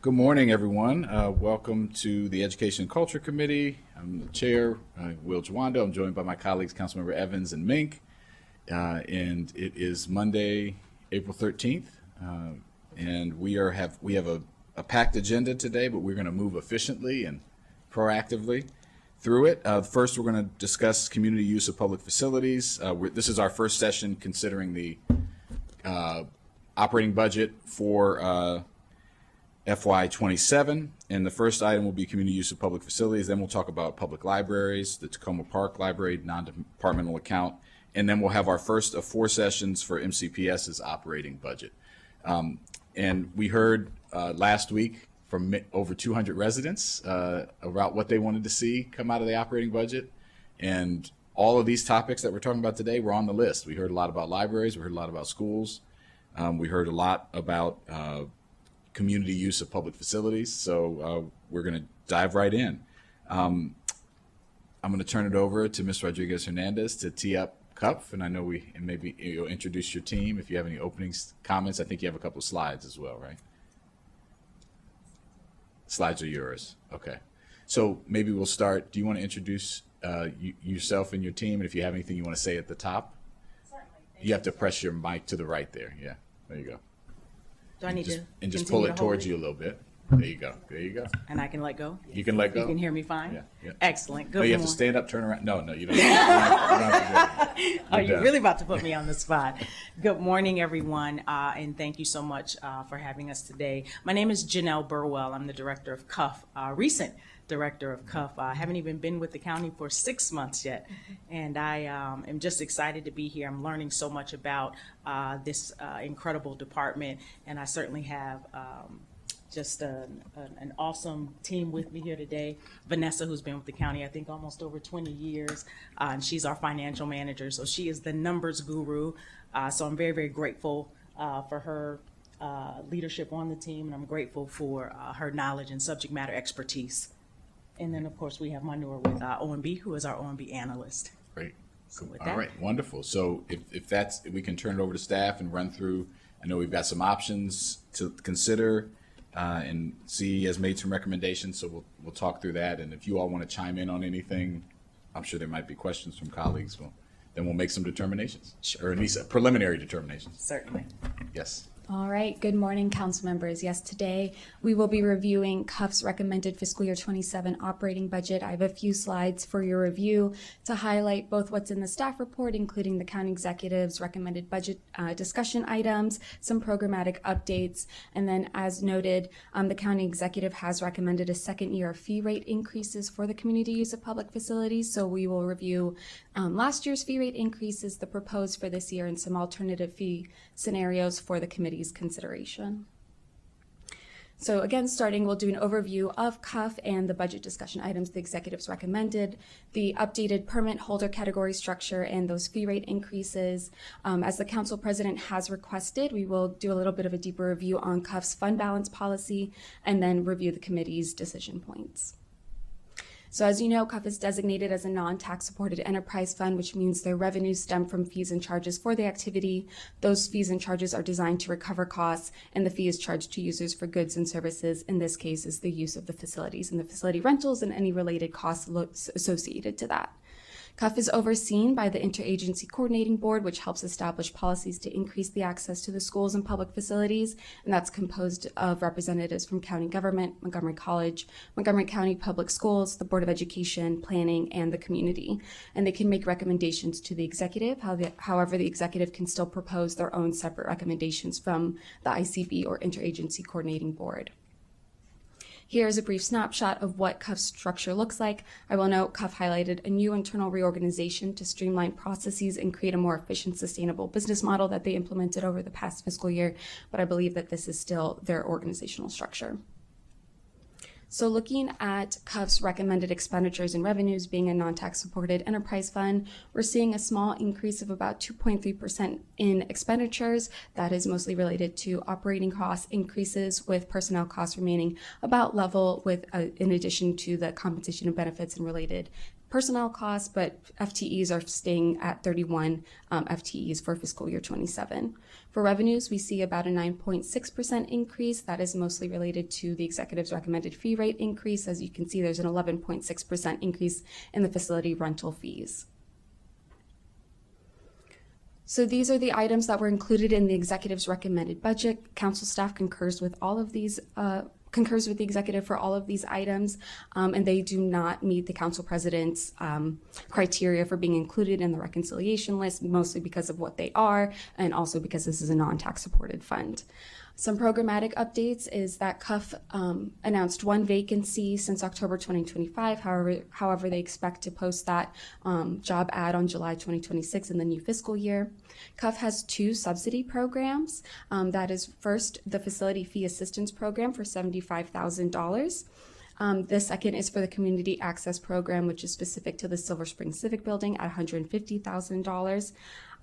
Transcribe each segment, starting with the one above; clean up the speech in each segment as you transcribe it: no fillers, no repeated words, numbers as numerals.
Good morning, everyone. Welcome to the Education and Culture Committee. I'm the chair, Will Jawando. I'm joined by my colleagues, Councilmember Evans and Mink. And it is Monday, April 13th. And we have a packed agenda today, but we're going to move efficiently and proactively through it. First, we're going to discuss community use of public facilities. This is our first session considering the operating budget for FY27, and the first item will be community use of public facilities. Then we'll talk about public libraries, the Tacoma Park Library non-departmental account, and then we'll have our first of 4 sessions for MCPS's operating budget. And we heard last week from over 200 residents about what they wanted to see come out of the operating budget, and all of these topics that we're talking about today were on the list. We heard a lot about libraries, we heard a lot about schools, we heard a lot about community use of public facilities. So we're going to dive right in. I'm going to turn it over to Ms. Rodriguez-Hernandez to tee up CUF, and I know maybe you'll introduce your team if you have any opening comments. I think you have a couple of slides as well, right? Slides are yours. Okay. So maybe we'll start. Do you want to introduce yourself and your team, and if you have anything you want to say at the top? Certainly. You have to press your mic to the right there. Yeah, there you go. Do I need to just pull it towards you a little bit. There you go. There you go. And I can let go? You can let go. You can hear me fine? Yeah. Yeah. Excellent. Good No, you have morning. to stand up, turn around. No, you don't. You don't have to do it. Are You're you done. really about to put me on the spot? Good morning, everyone, and thank you so much for having us today. My name is Janelle Burwell. I'm the director of CUF, recent director of CUF. I haven't even been with the county for 6 months yet, and I am just excited to be here. I'm learning so much about this incredible department, and I certainly have just an awesome team with me here today. Vanessa, who's been with the county, I think almost over 20 years, and she's our financial manager, so she is the numbers guru. So I'm very, very grateful for her leadership on the team, and I'm grateful for her knowledge and subject matter expertise. And then, of course, we have Manur with OMB, who is our OMB analyst. Great. So with All that, right. Wonderful. So if we can turn it over to staff and run through. I know we've got some options to consider, and CE has made some recommendations, so we'll talk through that. And if you all want to chime in on anything, I'm sure there might be questions from colleagues. Then we'll make some determinations, or at least preliminary determinations. certainly. Yes. All right, good morning, council members. Yes, today we will be reviewing CUF's recommended fiscal year 27 operating budget. I have a few slides for your review to highlight both what's in the staff report, including the county executive's recommended budget discussion items, some programmatic updates, and then as noted, the county executive has recommended a second year of fee rate increases for the community use of public facilities. So we will review last year's fee rate increases, the proposed for this year, and some alternative fee scenarios for the committee's consideration. So again, starting, we'll do an overview of CUF and the budget discussion items the executives recommended, the updated permit holder category structure, and those fee rate increases. As the council president has requested, we will do a little bit of a deeper review on CUF's fund balance policy and then review the committee's decision points. So as you know, CUF is designated as a non-tax supported enterprise fund, which means their revenues stem from fees and charges for the activity. Those fees and charges are designed to recover costs, and the fee is charged to users for goods and services. In this case, is the use of the facilities and the facility rentals and any related costs associated to that. CUF is overseen by the Interagency Coordinating Board, which helps establish policies to increase the access to the schools and public facilities, and that's composed of representatives from county government, Montgomery College, Montgomery County Public Schools, the Board of Education, Planning, and the community. And they can make recommendations to the executive. However, the executive can still propose their own separate recommendations from the ICB or Interagency Coordinating Board. Here's a brief snapshot of what CUF's structure looks like. I will note CUF highlighted a new internal reorganization to streamline processes and create a more efficient, sustainable business model that they implemented over the past fiscal year, but I believe that this is still their organizational structure. So looking at CUF's recommended expenditures and revenues being a non-tax supported enterprise fund, we're seeing a small increase of about 2.3% in expenditures. That is mostly related to operating cost increases, with personnel costs remaining about level with in addition to the compensation and benefits and related personnel costs, but FTEs are staying at 31 FTEs for fiscal year 27. For revenues, we see about a 9.6% increase. That is mostly related to the executive's recommended fee rate increase. As you can see, there's an 11.6% increase in the facility rental fees. So these are the items that were included in the executive's recommended budget. Council staff concurs with all of these, concurs with the executive for all of these items, and they do not meet the council president's criteria for being included in the reconciliation list, mostly because of what they are, and also because this is a non-tax supported fund. Some programmatic updates is that CUF announced one vacancy since October 2025. However, they expect to post that job ad on July 2026 in the new fiscal year. CUF has 2 subsidy programs. That is first the Facility Fee Assistance Program for $75,000. The second is for the Community Access Program, which is specific to the Silver Spring Civic Building at $150,000.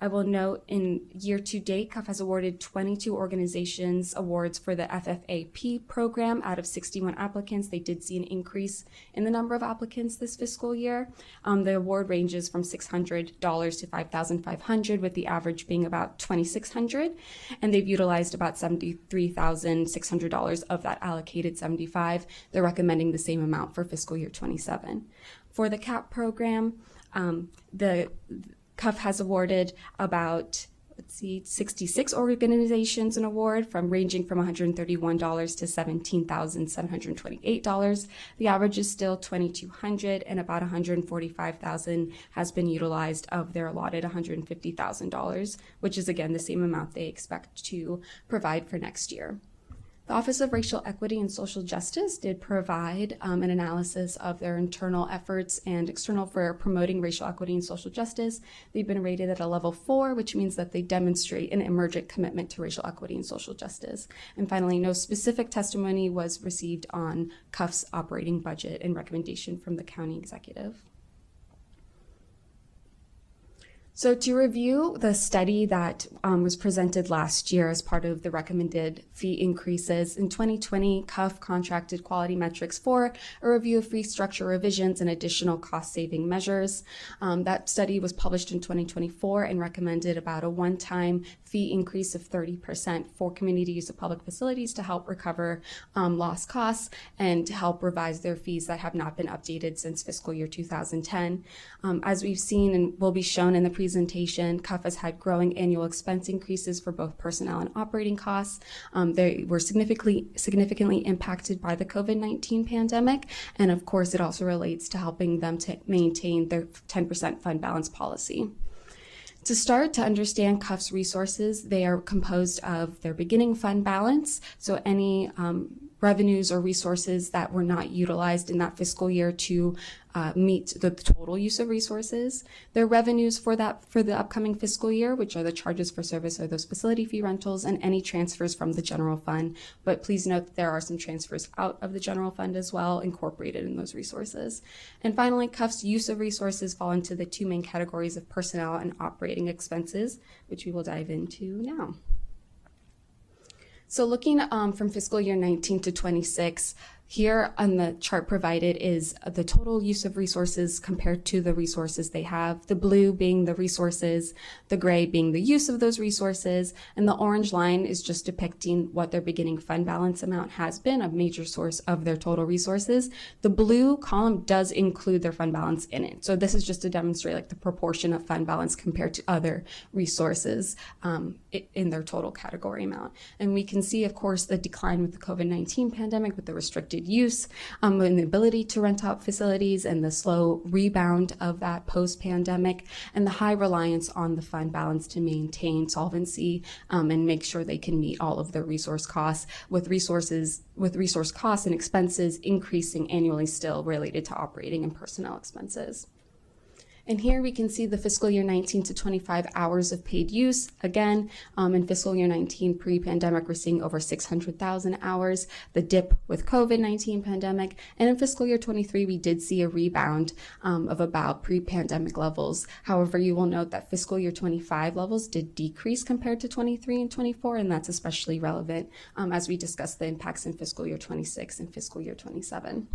I will note in year to date, CUF has awarded 22 organizations awards for the FFAP program out of 61 applicants. They did see an increase in the number of applicants this fiscal year. The award ranges from $600 to $5,500, with the average being about $2,600. And they've utilized about $73,600 of that allocated $75,000. They're recommending the same amount for fiscal year 27. For the CAP program, the CUF has awarded about, 66 organizations an award ranging from $131 to $17,728. The average is still $2,200, and about $145,000 has been utilized of their allotted $150,000, which is again the same amount they expect to provide for next year. The Office of Racial Equity and Social Justice did provide an analysis of their internal efforts and external for promoting racial equity and social justice. They've been rated at a level 4, which means that they demonstrate an emergent commitment to racial equity and social justice. And finally, no specific testimony was received on CUF's operating budget and recommendation from the county executive. So to review the study that was presented last year as part of the recommended fee increases, in 2020, CUF contracted Quality Metrics for a review of fee structure revisions and additional cost-saving measures. That study was published in 2024 and recommended about a one-time fee increase of 30% for community use of public facilities to help recover lost costs and to help revise their fees that have not been updated since fiscal year 2010. As we've seen and will be shown in the presentation, CUF has had growing annual expense increases for both personnel and operating costs. They were significantly impacted by the COVID-19 pandemic, and of course it also relates to helping them to maintain their 10% fund balance policy. To start to understand CUF's resources, they are composed of their beginning fund balance, so any revenues or resources that were not utilized in that fiscal year to meet the total use of resources. Their revenues for the upcoming fiscal year, which are the charges for service or those facility fee rentals, and any transfers from the general fund. But please note that there are some transfers out of the general fund as well, incorporated in those resources. And finally, CUF's use of resources fall into the 2 main categories of personnel and operating expenses, which we will dive into now. So looking from fiscal year 19 to 26, here on the chart provided is the total use of resources compared to the resources they have, the blue being the resources, the gray being the use of those resources, and the orange line is just depicting what their beginning fund balance amount has been, a major source of their total resources. The blue column does include their fund balance in it. So this is just to demonstrate like the proportion of fund balance compared to other resources in their total category amount. And we can see, of course, the decline with the COVID-19 pandemic, with the restricted use and the ability to rent out facilities, and the slow rebound of that post-pandemic, and the high reliance on the fund balance to maintain solvency and make sure they can meet all of their resource costs, with resource costs and expenses increasing annually still related to operating and personnel expenses. And here we can see the fiscal year 19 to 25 hours of paid use. Again, in fiscal year 19 pre-pandemic, we're seeing over 600,000 hours, the dip with COVID-19 pandemic. And in fiscal year 23, we did see a rebound of about pre-pandemic levels. However, you will note that fiscal year 25 levels did decrease compared to 23 and 24, and that's especially relevant as we discuss the impacts in fiscal year 26 and fiscal year 27.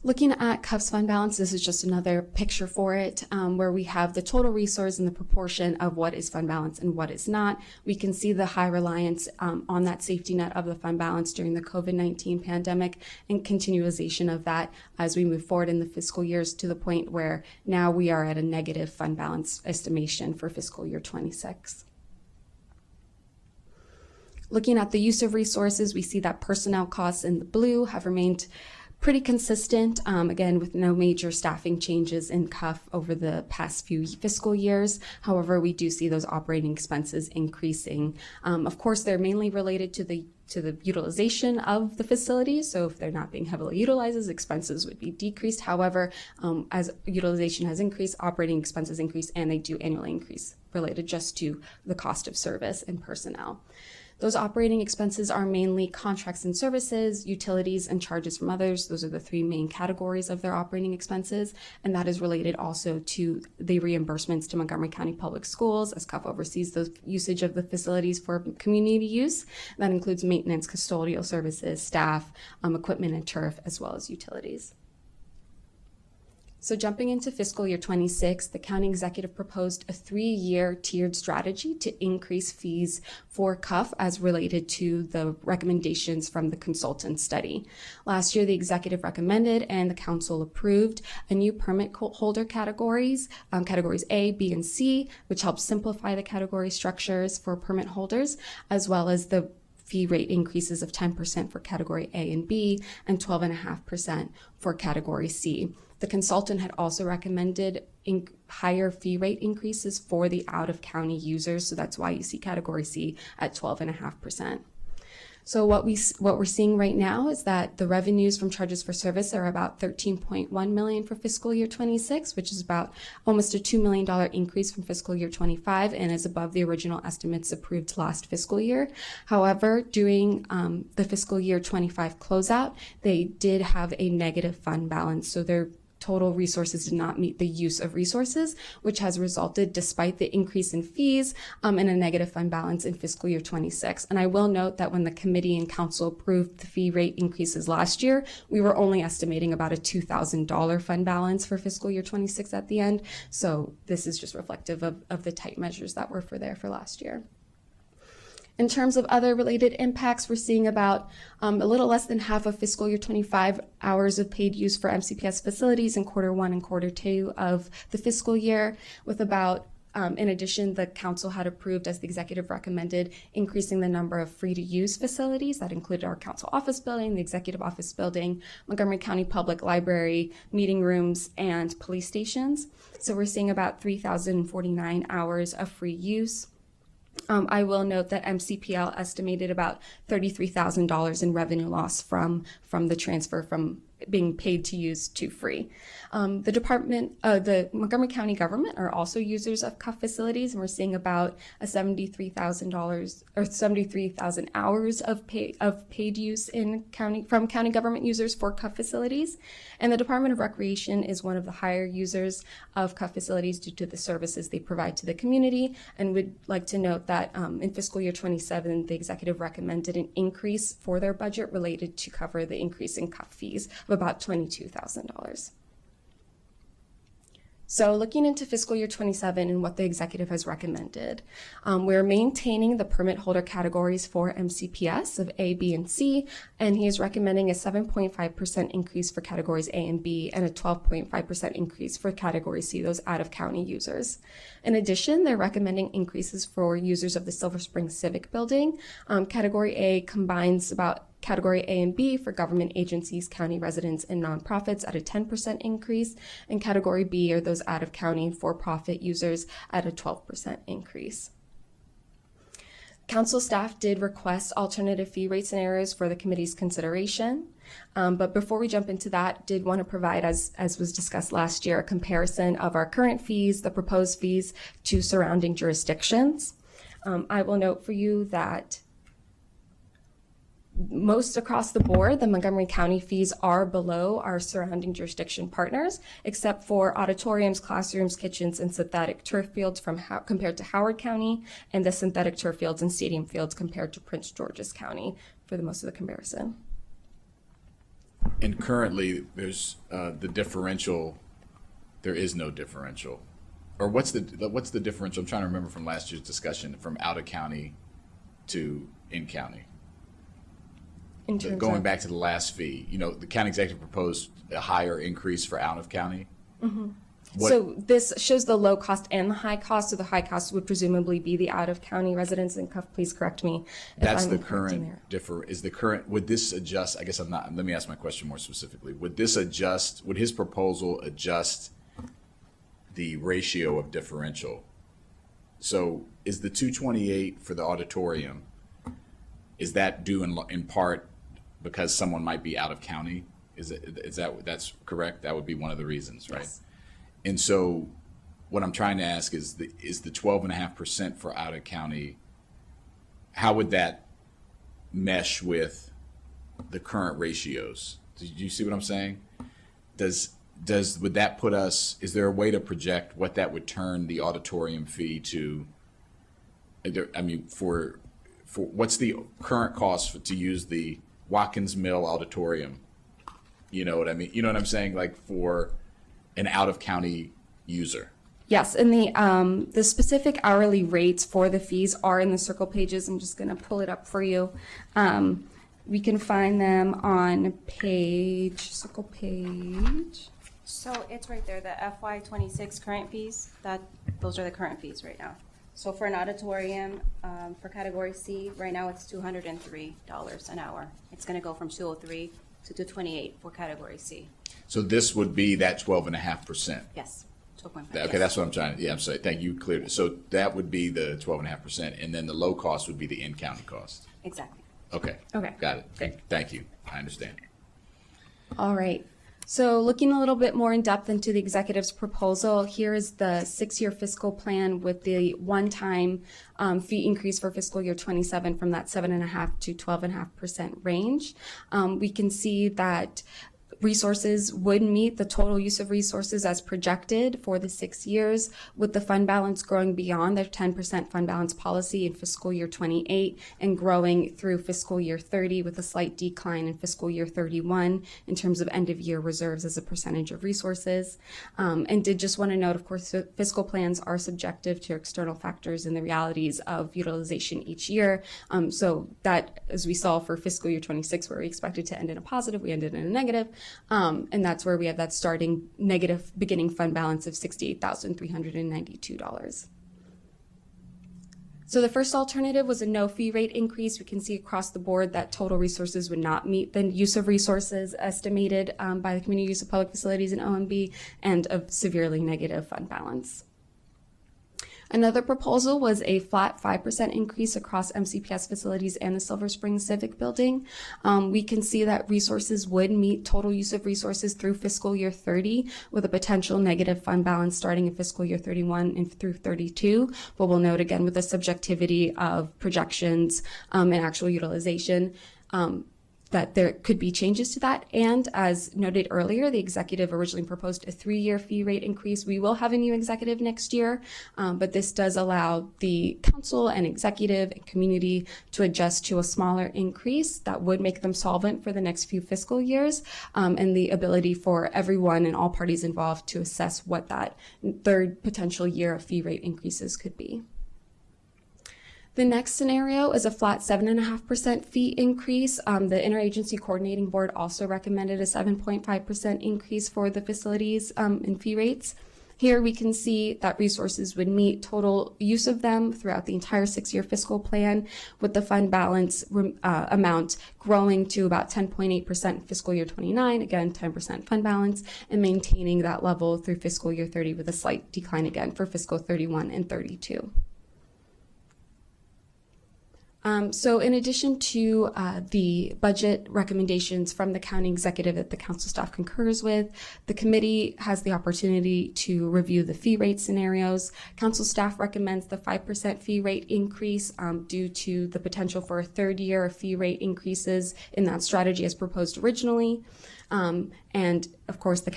Looking at CUF's fund balance, this is just another picture for it, where we have the total resource and the proportion of what is fund balance and what is not. We can see the high reliance on that safety net of the fund balance during the COVID-19 pandemic and continualization of that as we move forward in the fiscal years to the point where now we are at a negative fund balance estimation for fiscal year 26. Looking at the use of resources, we see that personnel costs in the blue have remained pretty consistent, again, with no major staffing changes in CUF over the past few fiscal years. However, we do see those operating expenses increasing. Of course, they're mainly related to the utilization of the facilities. So if they're not being heavily utilized, expenses would be decreased. However, as utilization has increased, operating expenses increase, and they do annually increase related just to the cost of service and personnel. Those operating expenses are mainly contracts and services, utilities, and charges from others. Those are the three main categories of their operating expenses, and that is related also to the reimbursements to Montgomery County Public Schools, as CUF oversees the usage of the facilities for community use. That includes maintenance, custodial services, staff, equipment and turf, as well as utilities. So jumping into fiscal year 26, the county executive proposed a 3-year tiered strategy to increase fees for CUF as related to the recommendations from the consultant study. Last year, the executive recommended and the council approved a new permit holder categories, categories A, B, and C, which helps simplify the category structures for permit holders, as well as the fee rate increases of 10% for category A and B and 12.5% for category C. The consultant had also recommended higher fee rate increases for the out-of-county users, so that's why you see category C at 12.5%. So what we're seeing right now is that the revenues from charges for service are about $13.1 million for fiscal year 26, which is about almost a $2 million increase from fiscal year 25 and is above the original estimates approved last fiscal year. However, during the fiscal year 25 closeout, they did have a negative fund balance, so their total resources did not meet the use of resources, which has resulted, despite the increase in fees, in a negative fund balance in fiscal year 26. And I will note that when the committee and council approved the fee rate increases last year, we were only estimating about a $2,000 fund balance for fiscal year 26 at the end. So this is just reflective of the tight measures that were there for last year. In terms of other related impacts, we're seeing about a little less than half of fiscal year 25 hours of paid use for MCPS facilities in quarter 1 and quarter 2 of the fiscal year, with about, in addition, the council had approved, as the executive recommended, increasing the number of free-to-use facilities. That included our council office building, the executive office building, Montgomery County Public Library, meeting rooms, and police stations. So we're seeing about 3,049 hours of free use. I will note that MCPL estimated about $33,000 in revenue loss from the transfer from being paid to use to free. The Montgomery County government are also users of CUF facilities, and we're seeing about a $73,000 or 73,000 hours of paid use from county government users for CUF facilities. And the Department of Recreation is one of the higher users of CUF facilities due to the services they provide to the community. And we'd like to note that in fiscal year 27, the executive recommended an increase for their budget related to cover the increase in CUF fees of about $22,000. So looking into fiscal year 27 and what the executive has recommended, we're maintaining the permit holder categories for MCPS of A, B, and C, and he is recommending a 7.5% increase for categories A and B and a 12.5% increase for category C, those out-of-county users. In addition, they're recommending increases for users of the Silver Spring Civic Building. Category A combines about Category A and B for government agencies, county residents, and nonprofits at a 10% increase, and Category B are those out-of-county for-profit users at a 12% increase. Council staff did request alternative fee rate scenarios for the committee's consideration, but before we jump into that, did want to provide, as was discussed last year, a comparison of our current fees, the proposed fees, to surrounding jurisdictions. I will note for you that most across the board, the Montgomery County fees are below our surrounding jurisdiction partners, except for auditoriums, classrooms, kitchens, and synthetic turf fields compared to Howard County, and the synthetic turf fields and stadium fields compared to Prince George's County for the most of the comparison. And currently, there's the differential, there is no differential. Or what's the differential? I'm trying to remember from last year's discussion, from out of county to in county. In terms Going of, back to the last fee, the county executive proposed a higher increase for out of county. What- so this shows the low cost and the high cost. So the high cost would presumably be the out of county residents. And Cuff, please correct me if That's I'm the incorrect in current there. would this adjust, I guess I'm not, let me ask my question more specifically. Would his proposal adjust the ratio of differential? So is the 228 for the auditorium, is that due in part because someone might be out of county? That's correct? That would be one of the reasons, right? Yes. And so what I'm trying to ask is the 12.5% for out of county, how would that mesh with the current ratios? Do you see what I'm saying? Would that put us, is there a way to project what that would turn the auditorium fee to? I mean, for what's the current cost to use the Watkins Mill Auditorium? You know what I mean? You know what I'm saying? Like for an out-of-county user. Yes, and the specific hourly rates for the fees are in the circle pages. I'm just going to pull it up for you. We can find them on circle page. So it's right there, the FY26 current fees, those are the current fees right now. So for an auditorium, for category C, right now it's $203 an hour. It's gonna go from 203 to 228 for category C. So this would be that 12.5%. Yes, 12.5. Okay, that's what I'm trying to, I'm sorry, thank you, cleared it. So that would be the 12.5%, and then the low cost would be the in-county cost. Exactly. Okay. Okay. Got it. Thank you. I understand. All right. So looking a little bit more in depth into the executive's proposal, here is the 6-year fiscal plan with the one-time fee increase for fiscal year 27 from that 7.5% to 12.5% range. We can see that resources would meet the total use of resources as projected for the 6 years, with the fund balance growing beyond their 10% fund balance policy in fiscal year 28 and growing through fiscal year 30 with a slight decline in fiscal year 31 in terms of end of year reserves as a percentage of resources. And did just want to note, of course, fiscal plans are subjective to external factors and the realities of utilization each year. So that, as we saw for fiscal year 26, where we expected to end in a positive, we ended in a negative. And that's where we have that starting negative beginning fund balance of $68,392. So the first alternative was a no fee rate increase. We can see across the board that total resources would not meet the use of resources estimated by the Committee Use of Public Facilities and OMB, and a severely negative fund balance. Another proposal was a flat 5% increase across MCPS facilities and the Silver Spring Civic Building. We can see that resources would meet total use of resources through fiscal year 30 with a potential negative fund balance starting in fiscal year 31 and through 32. But we'll note again with the subjectivity of projections and actual utilization, that there could be changes to that. And as noted earlier, the executive originally proposed a 3-year fee rate increase. We will have a new executive next year, but this does allow the council and executive and community to adjust to a smaller increase that would make them solvent for the next few fiscal years, and the ability for everyone and all parties involved to assess what that third potential year of fee rate increases could be. The next scenario is a flat 7.5% fee increase. The Interagency Coordinating Board also recommended a 7.5% increase for the facilities in fee rates. Here we can see that resources would meet total use of them throughout the entire 6-year fiscal plan, with the fund balance amount growing to about 10.8% in fiscal year 29, again 10% fund balance, and maintaining that level through fiscal year 30 with a slight decline again for fiscal 31 and 32. So in addition to the budget recommendations from the county executive that the council staff concurs with, the committee has the opportunity to review the fee rate scenarios. Council staff recommends the 5% fee rate increase due to the potential for a third year of fee rate increases in that strategy as proposed originally. And of course, the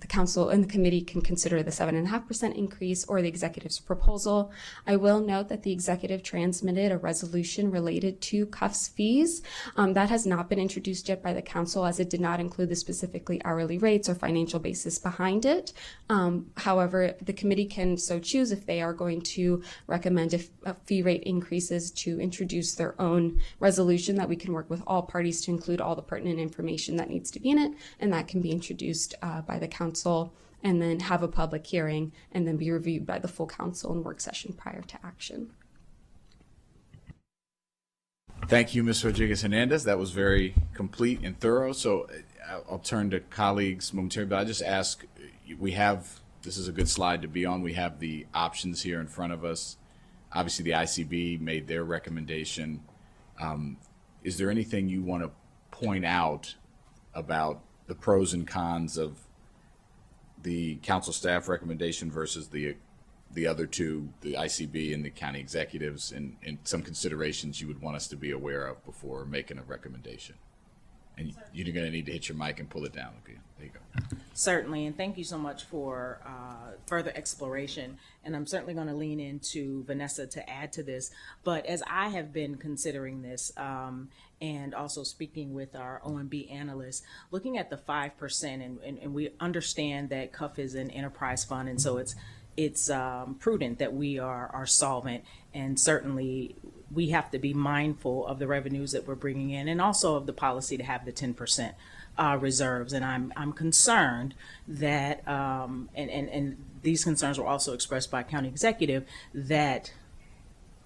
council and the committee can consider the 7.5% increase or the executive's proposal. I will note that the executive transmitted a resolution related to CUF's fees. That has not been introduced yet by the council, as it did not include the specifically hourly rates or financial basis behind it. However, the committee can so choose if they are going to recommend a fee rate increases to introduce their own resolution that we can work with all parties to include all the pertinent information that needs to be in it, and that can be introduced by the council and then have a public hearing and then be reviewed by the full council in work session prior to action. Thank you, Ms. Rodriguez-Hernandez. That was very complete and thorough. So I'll turn to colleagues momentarily, but I just ask, this is a good slide to be on. We have the options here in front of us. Obviously, the ICB made their recommendation. Is there anything you want to point out about the pros and cons of the council staff recommendation versus the other two, the ICB and the county executives, and some considerations you would want us to be aware of before making a recommendation? And you're going to need to hit your mic and pull it down. Okay, there you go. Certainly, and thank you so much for further exploration. And I'm certainly going to lean into Vanessa to add to this. But as I have been considering this, and also speaking with our OMB analysts, looking at the 5%, and we understand that CUF is an enterprise fund, and so it's prudent that we are solvent, and certainly we have to be mindful of the revenues that we're bringing in, and also of the policy to have the 10% reserves. And I'm concerned that, and these concerns were also expressed by county executive, that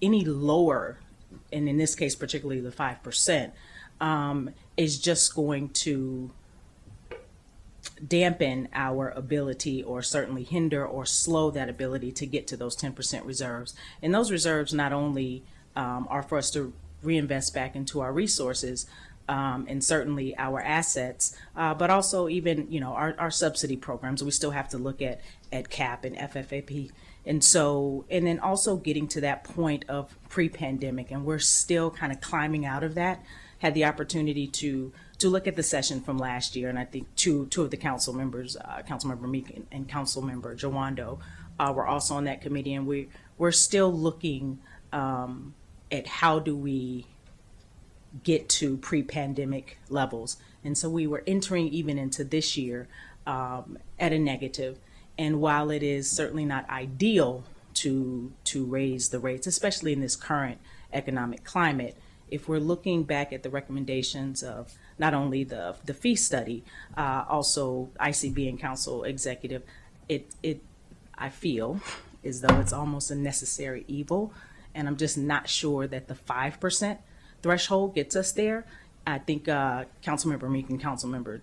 any lower, and in this case particularly the 5%, is just going to dampen our ability, or certainly hinder or slow that ability to get to those 10% reserves. And those reserves not only are for us to reinvest back into our resources, and certainly our assets, but also even, our subsidy programs. We still have to look at CAP and FFAP. And so, and then also getting to that point of pre-pandemic, and we're still kind of climbing out of that. Had the opportunity to look at the session from last year, and I think two of the council members, Councilmember Meek and Councilmember Jawando, were also on that committee, and we're still looking at how do we get to pre-pandemic levels. And so we were entering even into this year at a negative. And while it is certainly not ideal to raise the rates, especially in this current economic climate, if we're looking back at the recommendations of not only the fee study, also ICB and council executive, I feel as though it's almost a necessary evil. And I'm just not sure that the 5% threshold gets us there. I think Councilmember Meek and Councilmember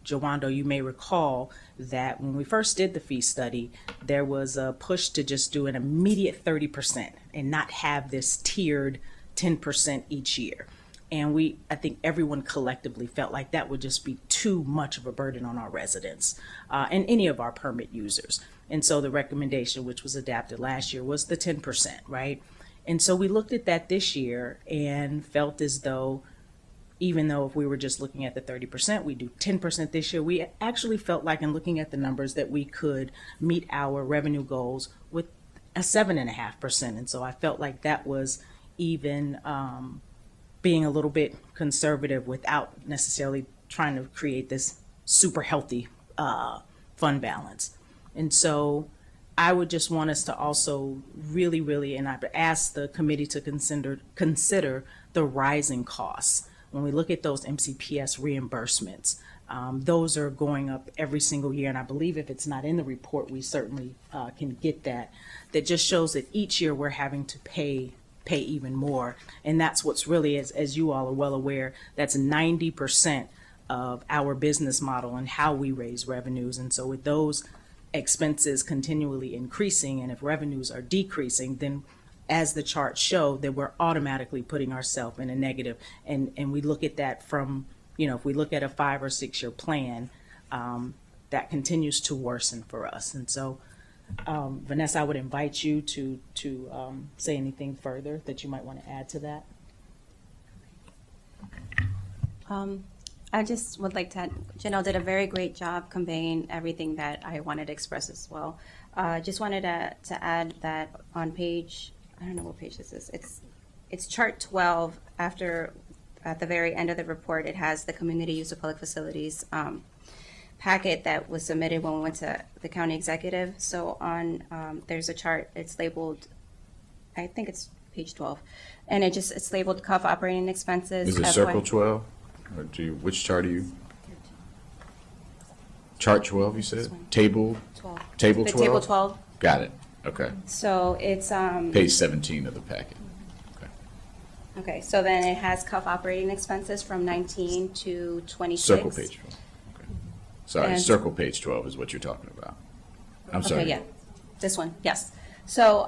Jawando, you may recall that when we first did the fee study, there was a push to just do an immediate 30% and not have this tiered 10% each year. And I think everyone collectively felt like that would just be too much of a burden on our residents and any of our permit users. And so the recommendation, which was adapted last year, was the 10%, right? And so we looked at that this year and felt as though, even though if we were just looking at the 30%, we do 10% this year, we actually felt like, in looking at the numbers, that we could meet our revenue goals with a 7.5%. And so I felt like that was even being a little bit conservative without necessarily trying to create this super healthy fund balance. And so I would just want us to also really, and I ask the committee to consider the rising costs. When we look at those MCPS reimbursements, those are going up every single year. And I believe if it's not in the report, we certainly can get that. That just shows that each year we're having to pay even more. And that's what's really, as you all are well aware, that's 90% of our business model and how we raise revenues. And so with those expenses continually increasing, and if revenues are decreasing, then as the charts show, that we're automatically putting ourselves in a negative. And we look at that from, if we look at a 5 or 6 year plan, that continues to worsen for us. And so, Vanessa, I would invite you to say anything further that you might want to add to that. I just would like to add, Janelle did a very great job conveying everything that I wanted to express as well. Just wanted to add that on page, I don't know what page this is. It's chart 12. After, at the very end of the report, it has the community use of public facilities packet that was submitted when we went to the county executive. So on there's a chart. It's labeled, I think it's page 12, and it's labeled CUF operating expenses. Is it circle 12? Or which chart are you? Chart 12, you said? Table? 12. Table The 12? table 12. Got it. Okay. So it's Page 17 of the packet. Okay. okay. So then it has CUF operating expenses from 19 to 26. Circle page 12. Okay. Sorry, And- circle page 12 is what you're talking about. I'm sorry. Okay, yeah, this one, yes. So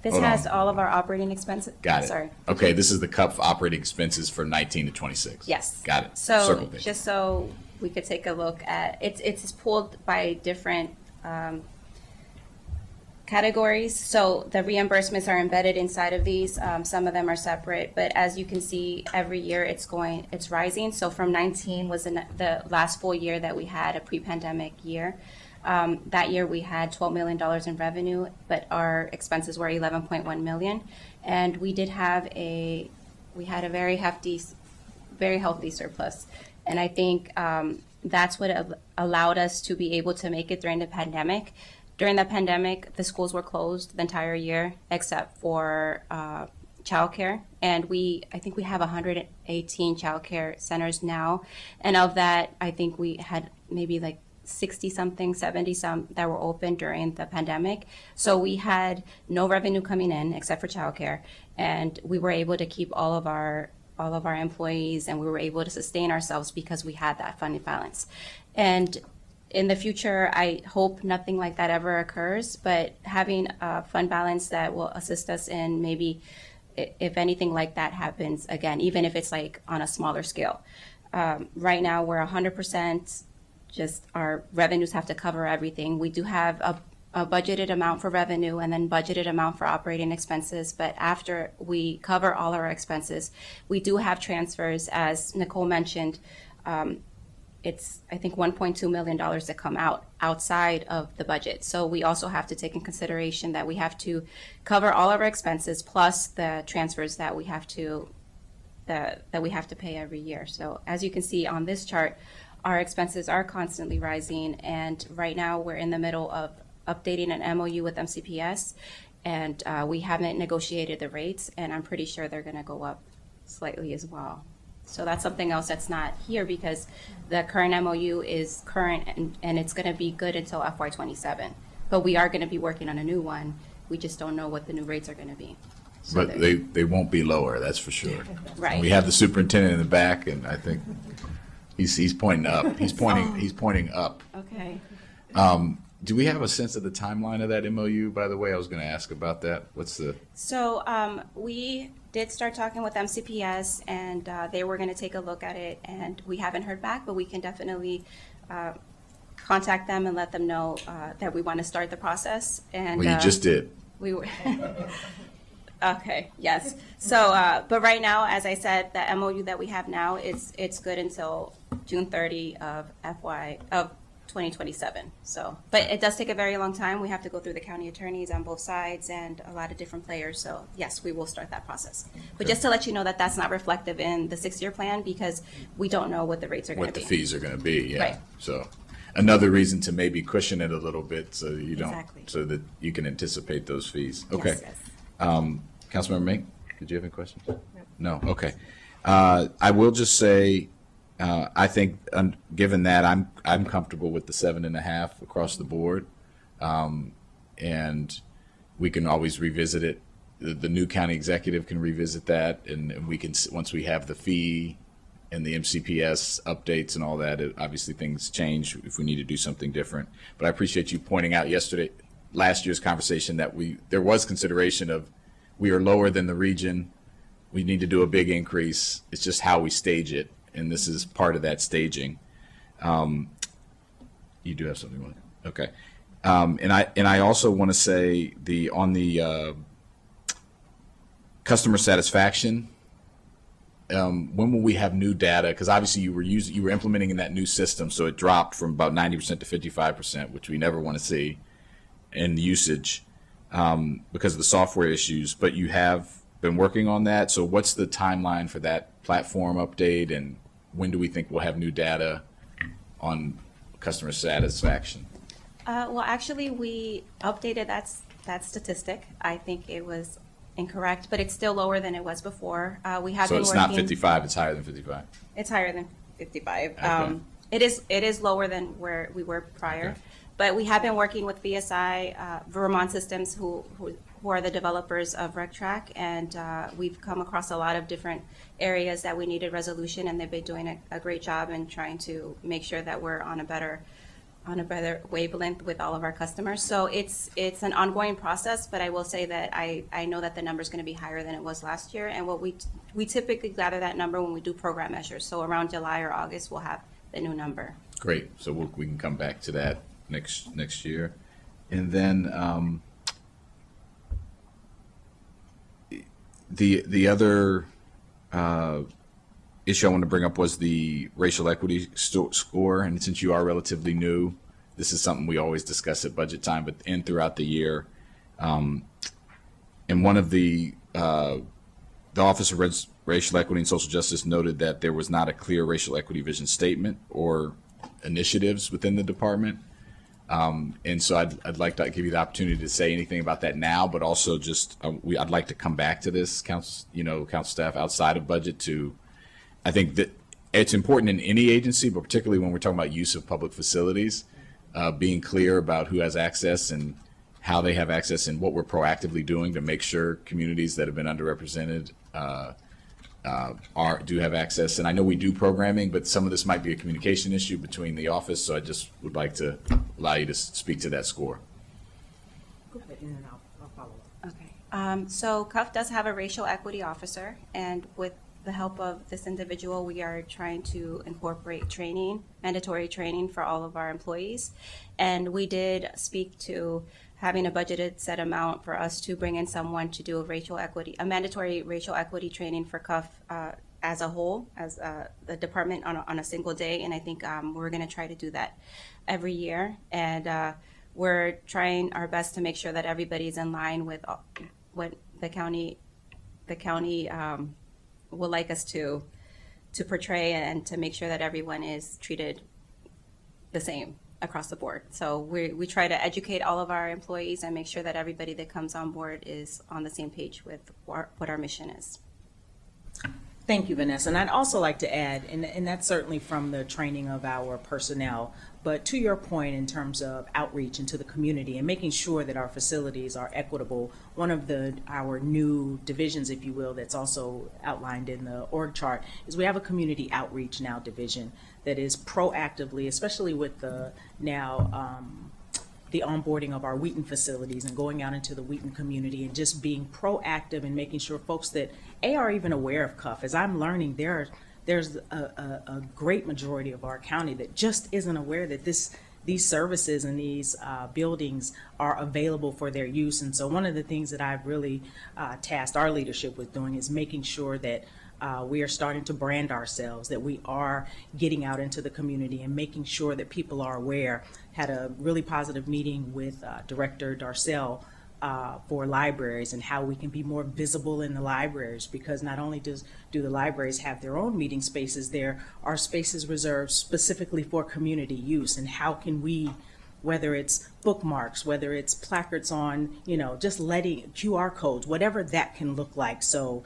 this Hold has on. all of our operating expenses. Got it. Sorry. Okay, this is the CUP operating expenses for 19 to 26. Yes. Got it. So Circle page. just so we could take a look at, it's pulled by different categories. So the reimbursements are embedded inside of these. Some of them are separate, but as you can see, every year it's rising. So from 19 was the last full year that we had a pre-pandemic year. That year we had $12 million in revenue, but our expenses were 11.1 million. And we had a very healthy surplus. And I think that's what allowed us to be able to make it during the pandemic. During the pandemic, the schools were closed the entire year except for childcare. And I think we have 118 childcare centers now. And of that, I think we had maybe like 60 something, 70 some that were open during the pandemic. So we had no revenue coming in except for childcare. And we were able to keep all of our employees, and we were able to sustain ourselves because we had that funding balance. And in the future, I hope nothing like that ever occurs, but having a fund balance that will assist us in maybe if anything like that happens again, even if it's like on a smaller scale. Right now, we're 100%, just our revenues have to cover everything. We do have a budgeted amount for revenue and then budgeted amount for operating expenses. But after we cover all our expenses, we do have transfers, as Nicole mentioned. It's, I think, $1.2 million that come outside of the budget. So we also have to take in consideration that we have to cover all of our expenses plus the transfers that we have to pay every year. So as you can see on this chart, our expenses are constantly rising, and right now we're in the middle of updating an MOU with MCPS, and we haven't negotiated the rates, and I'm pretty sure they're going to go up slightly as well. So that's something else that's not here because the current MOU is current and it's going to be good until FY27. But we are going to be working on a new one. We just don't know what the new rates are going to be. So But they won't be lower, that's for sure. Right. We have the superintendent in the back, and I think he's pointing up. He's pointing up. Okay. Do we have a sense of the timeline of that MOU, by the way? I was going to ask about that. What's the? So we did start talking with MCPS, and they were going to take a look at it, and we haven't heard back, but we can definitely contact them and let them know that we want to start the process. And Well, you just did. we were. Okay, yes. So, but right now, as I said, the MOU that we have now, it's good until June 30 of 2027. So, but it does take a very long time. We have to go through the county attorneys on both sides and a lot of different players. So yes, we will start that process. But just to let you know that that's not reflective in the 6-year plan because we don't know what the rates are going to What be. the fees are going to be, yeah. Right. So another reason to maybe cushion it a little bit so you don't, Exactly. so that you can anticipate those fees. Okay. Yes. Councilmember Mink, did you have any questions? No, okay. I will just say, I think, given that, I'm comfortable with the 7.5 across the board. And we can always revisit it. The new county executive can revisit that, and we can, once we have the fee and the MCPS updates and all that, obviously things change if we need to do something different. But I appreciate you pointing out last year's conversation that there was consideration of we are lower than the region. We need to do a big increase. It's just how we stage it, and this is part of that staging. You do have something you want? Okay. And I also want to say on the customer satisfaction, when will we have new data? Because obviously you were implementing in that new system, so it dropped from about 90% to 55%, which we never want to see in usage because of the software issues. But you have been working on that. So what's the timeline for that platform update, and when do we think we'll have new data on customer satisfaction? Well, actually, we updated that statistic. I think it was incorrect, but it's still lower than it was before. We have So been it's working. not 55, it's higher than 55. It's higher than 55. Okay. It is lower than where we were prior, Okay. but we have been working with VSI, Vermont Systems, who are the developers of RecTrack, and we've come across a lot of different areas that we needed resolution, and they've been doing a great job in trying to make sure that we're on a better wavelength with all of our customers. So it's an ongoing process, but I will say that I know that the number is going to be higher than it was last year. And what we typically gather that number when we do program measures. So around July or August, we'll have the new number. Great. So we can come back to that next year. And then the other issue I want to bring up was the racial equity score. And since you are relatively new, this is something we always discuss at budget time, but and throughout the year. And one of the Office of Racial Equity and Social Justice noted that there was not a clear racial equity vision statement or initiatives within the department. And so I'd like to give you the opportunity to say anything about that now, but also just I'd like to come back to this, council staff outside of budget to. I think that it's important in any agency, but particularly when we're talking about use of public facilities, being clear about who has access and how they have access and what we're proactively doing to make sure communities that have been underrepresented do have access. And I know we do programming, but some of this might be a communication issue between the office. So I just would like to allow you to speak to that score. Go ahead, and then I'll follow up. Okay. So CUF does have a racial equity officer, and with the help of this individual, we are trying to incorporate training, mandatory training for all of our employees. And we did speak to having a budgeted set amount for us to bring in someone to do a mandatory racial equity training for CUF as a whole, as the department on a single day. And I think we're going to try to do that every year. And we're trying our best to make sure that everybody's in line with what the county would like us to portray, and to make sure that everyone is treated the same across the board. So we try to educate all of our employees and make sure that everybody that comes on board is on the same page with what our mission is. Thank you, Vanessa. And I'd also like to add, and that's certainly from the training of our personnel, but to your point in terms of outreach into the community and making sure that our facilities are equitable, one of our new divisions, if you will, that's also outlined in the org chart is we have a community outreach now division that is proactively, especially with the onboarding of our Wheaton facilities and going out into the Wheaton community and just being proactive and making sure folks that are even aware of CUF. As I'm learning, there's a great majority of our county that just isn't aware that these services and these buildings are available for their use. And so one of the things that I've really tasked our leadership with doing is making sure that we are starting to brand ourselves, that we are getting out into the community and making sure that people are aware. Had a really positive meeting with Director Darcell for libraries and how we can be more visible in the libraries, because not only do the libraries have their own meeting spaces, there are spaces reserved specifically for community use, and how can we, whether it's bookmarks, whether it's placards on, just letting QR codes, whatever that can look like. So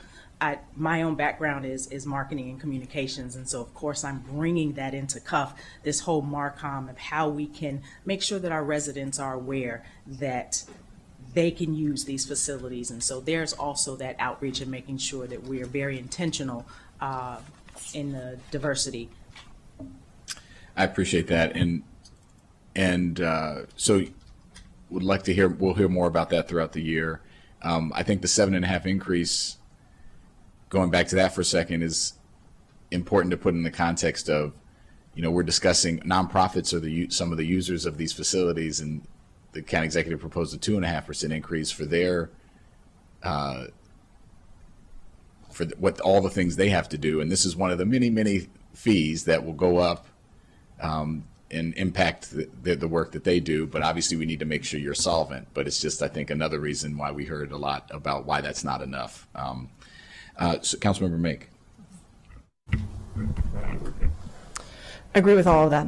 my own background is marketing and communications, and so of course I'm bringing that into CUF, this whole MarCom of how we can make sure that our residents are aware that they can use these facilities. And so there's also that outreach and making sure that we are very intentional in the diversity. I appreciate that, and so would like to hear. We'll hear more about that throughout the year. I think the 7.5 increase, going back to that for a second, is important to put in the context of, we're discussing nonprofits are some of the users of these facilities, and the county executive proposed a 2.5% increase for for what all the things they have to do. And this is one of the many, many fees that will go up and impact the work that they do. But obviously, we need to make sure you're solvent. But it's just, I think, another reason why we heard a lot about why that's not enough. So Councilmember Make. Agree with all of that.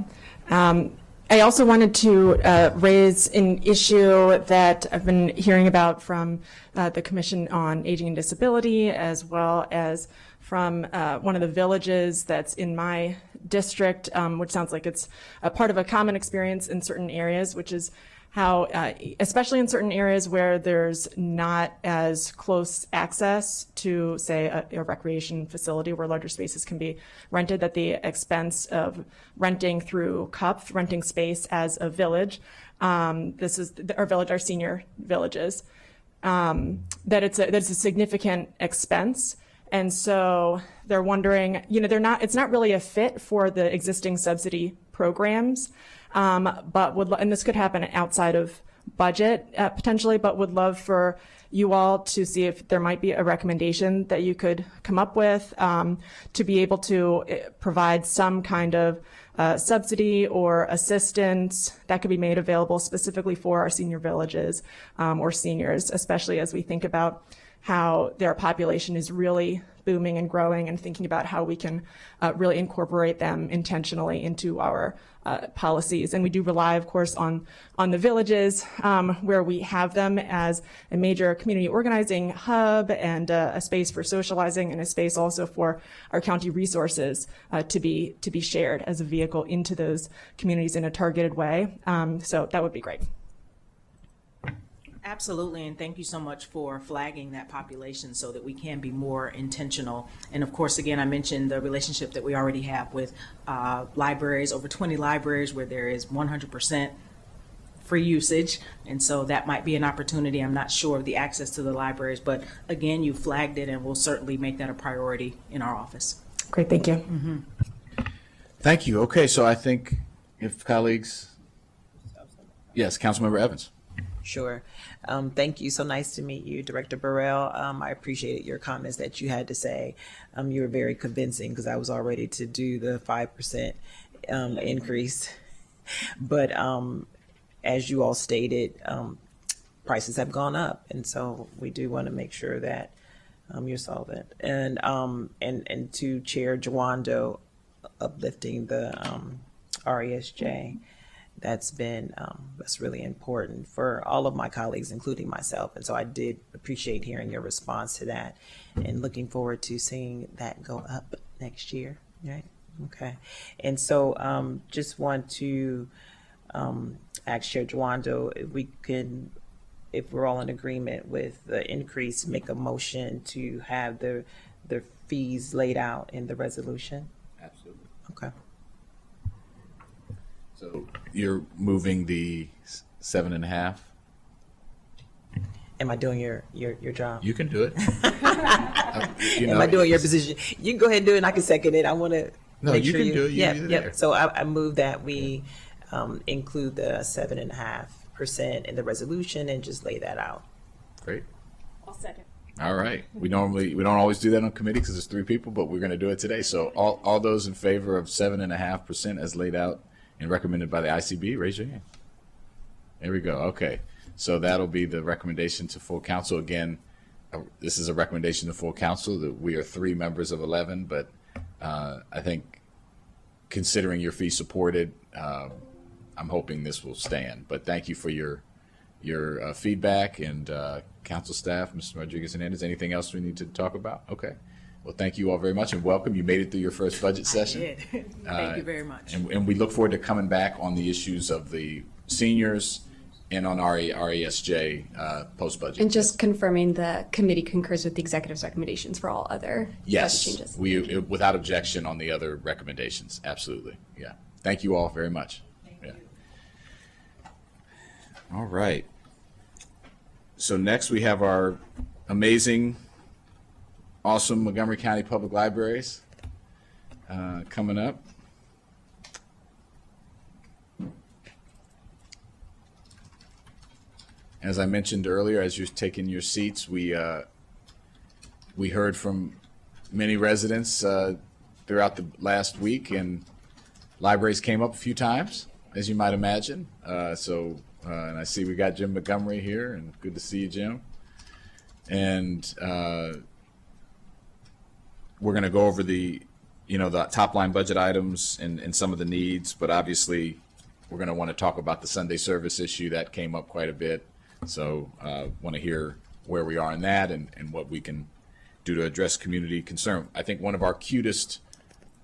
I also wanted to raise an issue that I've been hearing about from the Commission on Aging and Disability, as well as from one of the villages that's in my district, which sounds like it's a part of a common experience in certain areas, which is how, especially in certain areas where there's not as close access to, say, a recreation facility where larger spaces can be rented, that the expense of renting through CUPF, renting space as a village, this is our village, our senior villages, that it's a significant expense. And so they're wondering, it's not really a fit for the existing subsidy programs. And this could happen outside of budget potentially, but would love for you all to see if there might be a recommendation that you could come up with to be able to provide some kind of subsidy or assistance that could be made available specifically for our senior villages or seniors, especially as we think about how their population is really booming and growing, and thinking about how we can really incorporate them intentionally into our policies. And we do rely, of course, on the villages where we have them as a major community organizing hub and a space for socializing, and a space also for our county resources to be shared as a vehicle into those communities in a targeted way. So that would be great. Absolutely, and thank you so much for flagging that population so that we can be more intentional. And of course, again, I mentioned the relationship that we already have with libraries, over 20 libraries where there is 100% free usage. And so that might be an opportunity. I'm not sure of the access to the libraries, but again, you flagged it, and we'll certainly make that a priority in our office. Great, thank you. Mm-hmm. Thank you. Okay, so I think if colleagues, yes, Councilmember Evans. Sure. Thank you. So nice to meet you, Director Burrell. I appreciated your comments that you had to say. You were very convincing because I was all ready to do the 5% increase. But as you all stated, prices have gone up. And so we do want to make sure that you're solvent. And to Chair Jawando, uplifting the RESJ. That's really important for all of my colleagues, including myself. And so I did appreciate hearing your response to that, and looking forward to seeing that go up next year. Right? Okay. And so just want to ask Chair Jawando if we're all in agreement with the increase, make a motion to have the fees laid out in the resolution. Absolutely. Okay. So you're moving the 7.5? Am I doing your job? You can do it. Am I doing your position? You can go ahead and do it, and I can second it. I want to make you sure can do it. Yeah, You're yep. there. So I move that we include the 7.5% in the resolution and just lay that out. Great. I'll second. All right. We don't always do that on committee because there's 3 people, but we're going to do it today. So all those in favor of 7.5% as laid out and recommended by the ICB, raise your hand. There we go. Okay. So that'll be the recommendation to full council. Again, this is a recommendation to full council that we are 3 members of 11, but I think considering your fee supported, I'm hoping this will stand. But thank you for your feedback, and council staff, Mr. Rodriguez-Hernandez, anything else we need to talk about? Okay. Well, thank you all very much, and welcome. You made it through your first budget session. I did. Thank you very much. And we look forward to coming back on the issues of the seniors and on RESJ post-budget. And just confirming the committee concurs with the executive's recommendations for all other budget Yes, changes. without objection on the other recommendations. Absolutely. Yeah. Thank you all very much. Thank you. All right. So next we have our amazing, awesome Montgomery County Public Libraries coming up. As I mentioned earlier, as you're taking your seats, we heard from many residents throughout the last week, and libraries came up a few times, as you might imagine. And I see we got Jim Montgomery here, and good to see you, Jim. And we're going to go over the top line budget items and some of the needs, but obviously we're going to want to talk about the Sunday service issue that came up quite a bit. So want to hear where we are in that and what we can do to address community concern. I think one of our cutest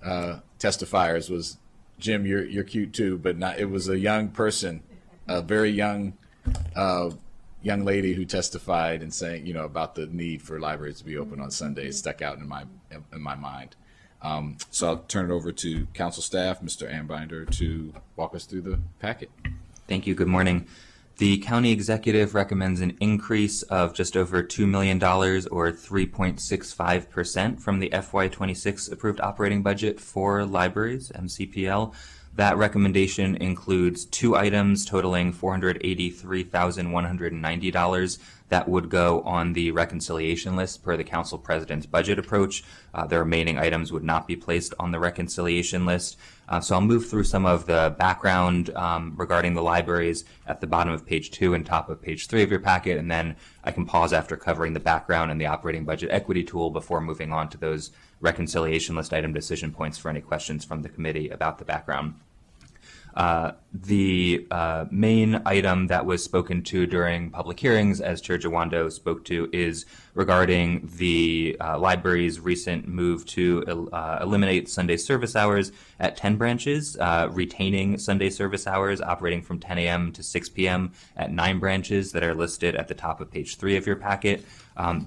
testifiers was Jim. You're cute too, but not. It was a young person, a very young lady who testified and saying, about the need for libraries to be open on Sundays. Stuck out in my mind. So I'll turn it over to council staff, Mr. Ambinder, to walk us through the packet. Thank you. Good morning. The county executive recommends an increase of just over $2 million or 3.65% from the FY26 approved operating budget for libraries, MCPL. That recommendation includes two items totaling $483,190 that would go on the reconciliation list per the council president's budget approach. The remaining items would not be placed on the reconciliation list. So I'll move through some of the background regarding the libraries at the bottom of page 2 and top of page 3 of your packet, and then I can pause after covering the background and the operating budget equity tool before moving on to those reconciliation list item decision points for any questions from the committee about the background. The main item that was spoken to during public hearings, as Chair Jawando spoke to, is regarding the library's recent move to eliminate Sunday service hours at 10 branches, retaining Sunday service hours operating from 10 a.m. to 6 p.m. at 9 branches that are listed at the top of page 3 of your packet.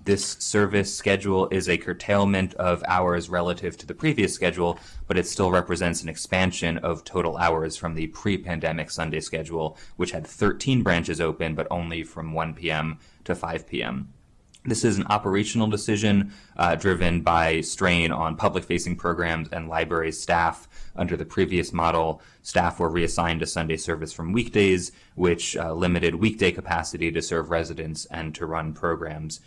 This service schedule is a curtailment of hours relative to the previous schedule, but it still represents an expansion of total hours from the pre-pandemic Sunday schedule, which had 13 branches open, but only from 1 p.m. to 5 p.m. This is an operational decision driven by strain on public-facing programs and library staff. Under the previous model, staff were reassigned to Sunday service from weekdays, which limited weekday capacity to serve residents and to run programs.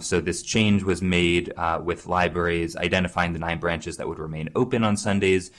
So this change was made with libraries identifying the 9 branches that would remain open on Sundays,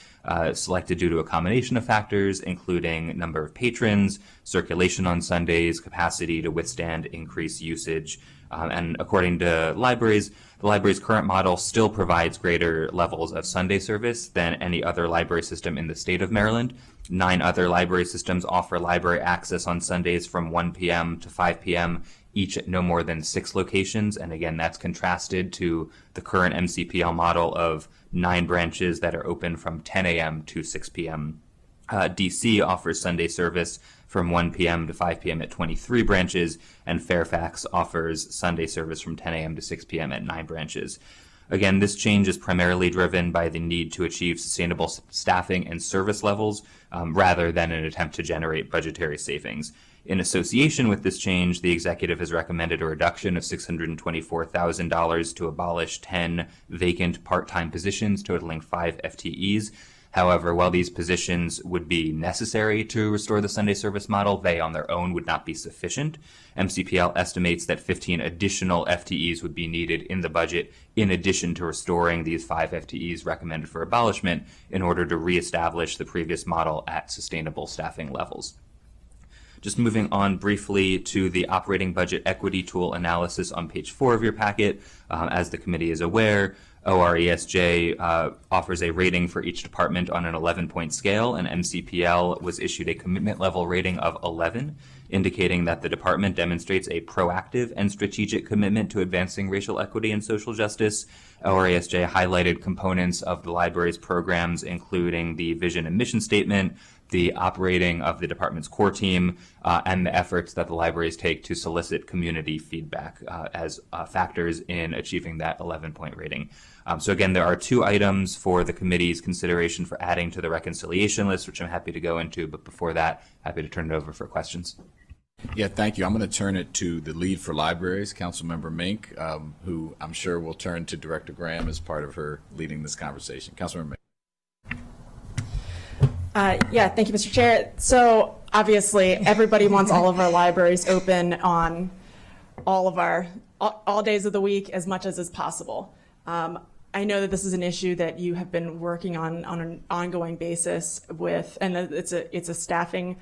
selected due to a combination of factors, including number of patrons, circulation on Sundays, capacity to withstand increased usage. And according to libraries, the library's current model still provides greater levels of Sunday service than any other library system in the state of Maryland. 9 other library systems offer library access on Sundays from 1 p.m. to 5 p.m., each at no more than 6 locations. And again, that's contrasted to the current MCPL model of 9 branches that are open from 10 a.m. to 6 p.m. DC offers Sunday service from 1 p.m. to 5 p.m. at 23 branches, and Fairfax offers Sunday service from 10 a.m. to 6 p.m. at 9 branches. Again, this change is primarily driven by the need to achieve sustainable staffing and service levels rather than an attempt to generate budgetary savings. In association with this change, the executive has recommended a reduction of $624,000 to abolish 10 vacant part-time positions totaling 5 FTEs. However, while these positions would be necessary to restore the Sunday service model, they on their own would not be sufficient. MCPL estimates that 15 additional FTEs would be needed in the budget in addition to restoring these 5 FTEs recommended for abolishment in order to reestablish the previous model at sustainable staffing levels. Just moving on briefly to the operating budget equity tool analysis on page 4 of your packet. As the committee is aware, ORESJ offers a rating for each department on an 11-point scale, and MCPL was issued a commitment level rating of 11, indicating that the department demonstrates a proactive and strategic commitment to advancing racial equity and social justice. ORESJ highlighted components of the library's programs, including the vision and mission statement, the operating of the department's core team, and the efforts that the libraries take to solicit community feedback as factors in achieving that 11-point rating. So again, there are 2 items for the committee's consideration for adding to the reconciliation list, which I'm happy to go into, but before that, happy to turn it over for questions. Yeah, thank you. I'm going to turn it to the lead for libraries, Councilmember Mink, who I'm sure will turn to Director Graham as part of her leading this conversation. Councilmember Mink. Yeah, thank you, Mr. Chair. So obviously, everybody wants all of our libraries open on all days of the week as much as is possible. I know that this is an issue that you have been working on an ongoing basis with, and it's a staffing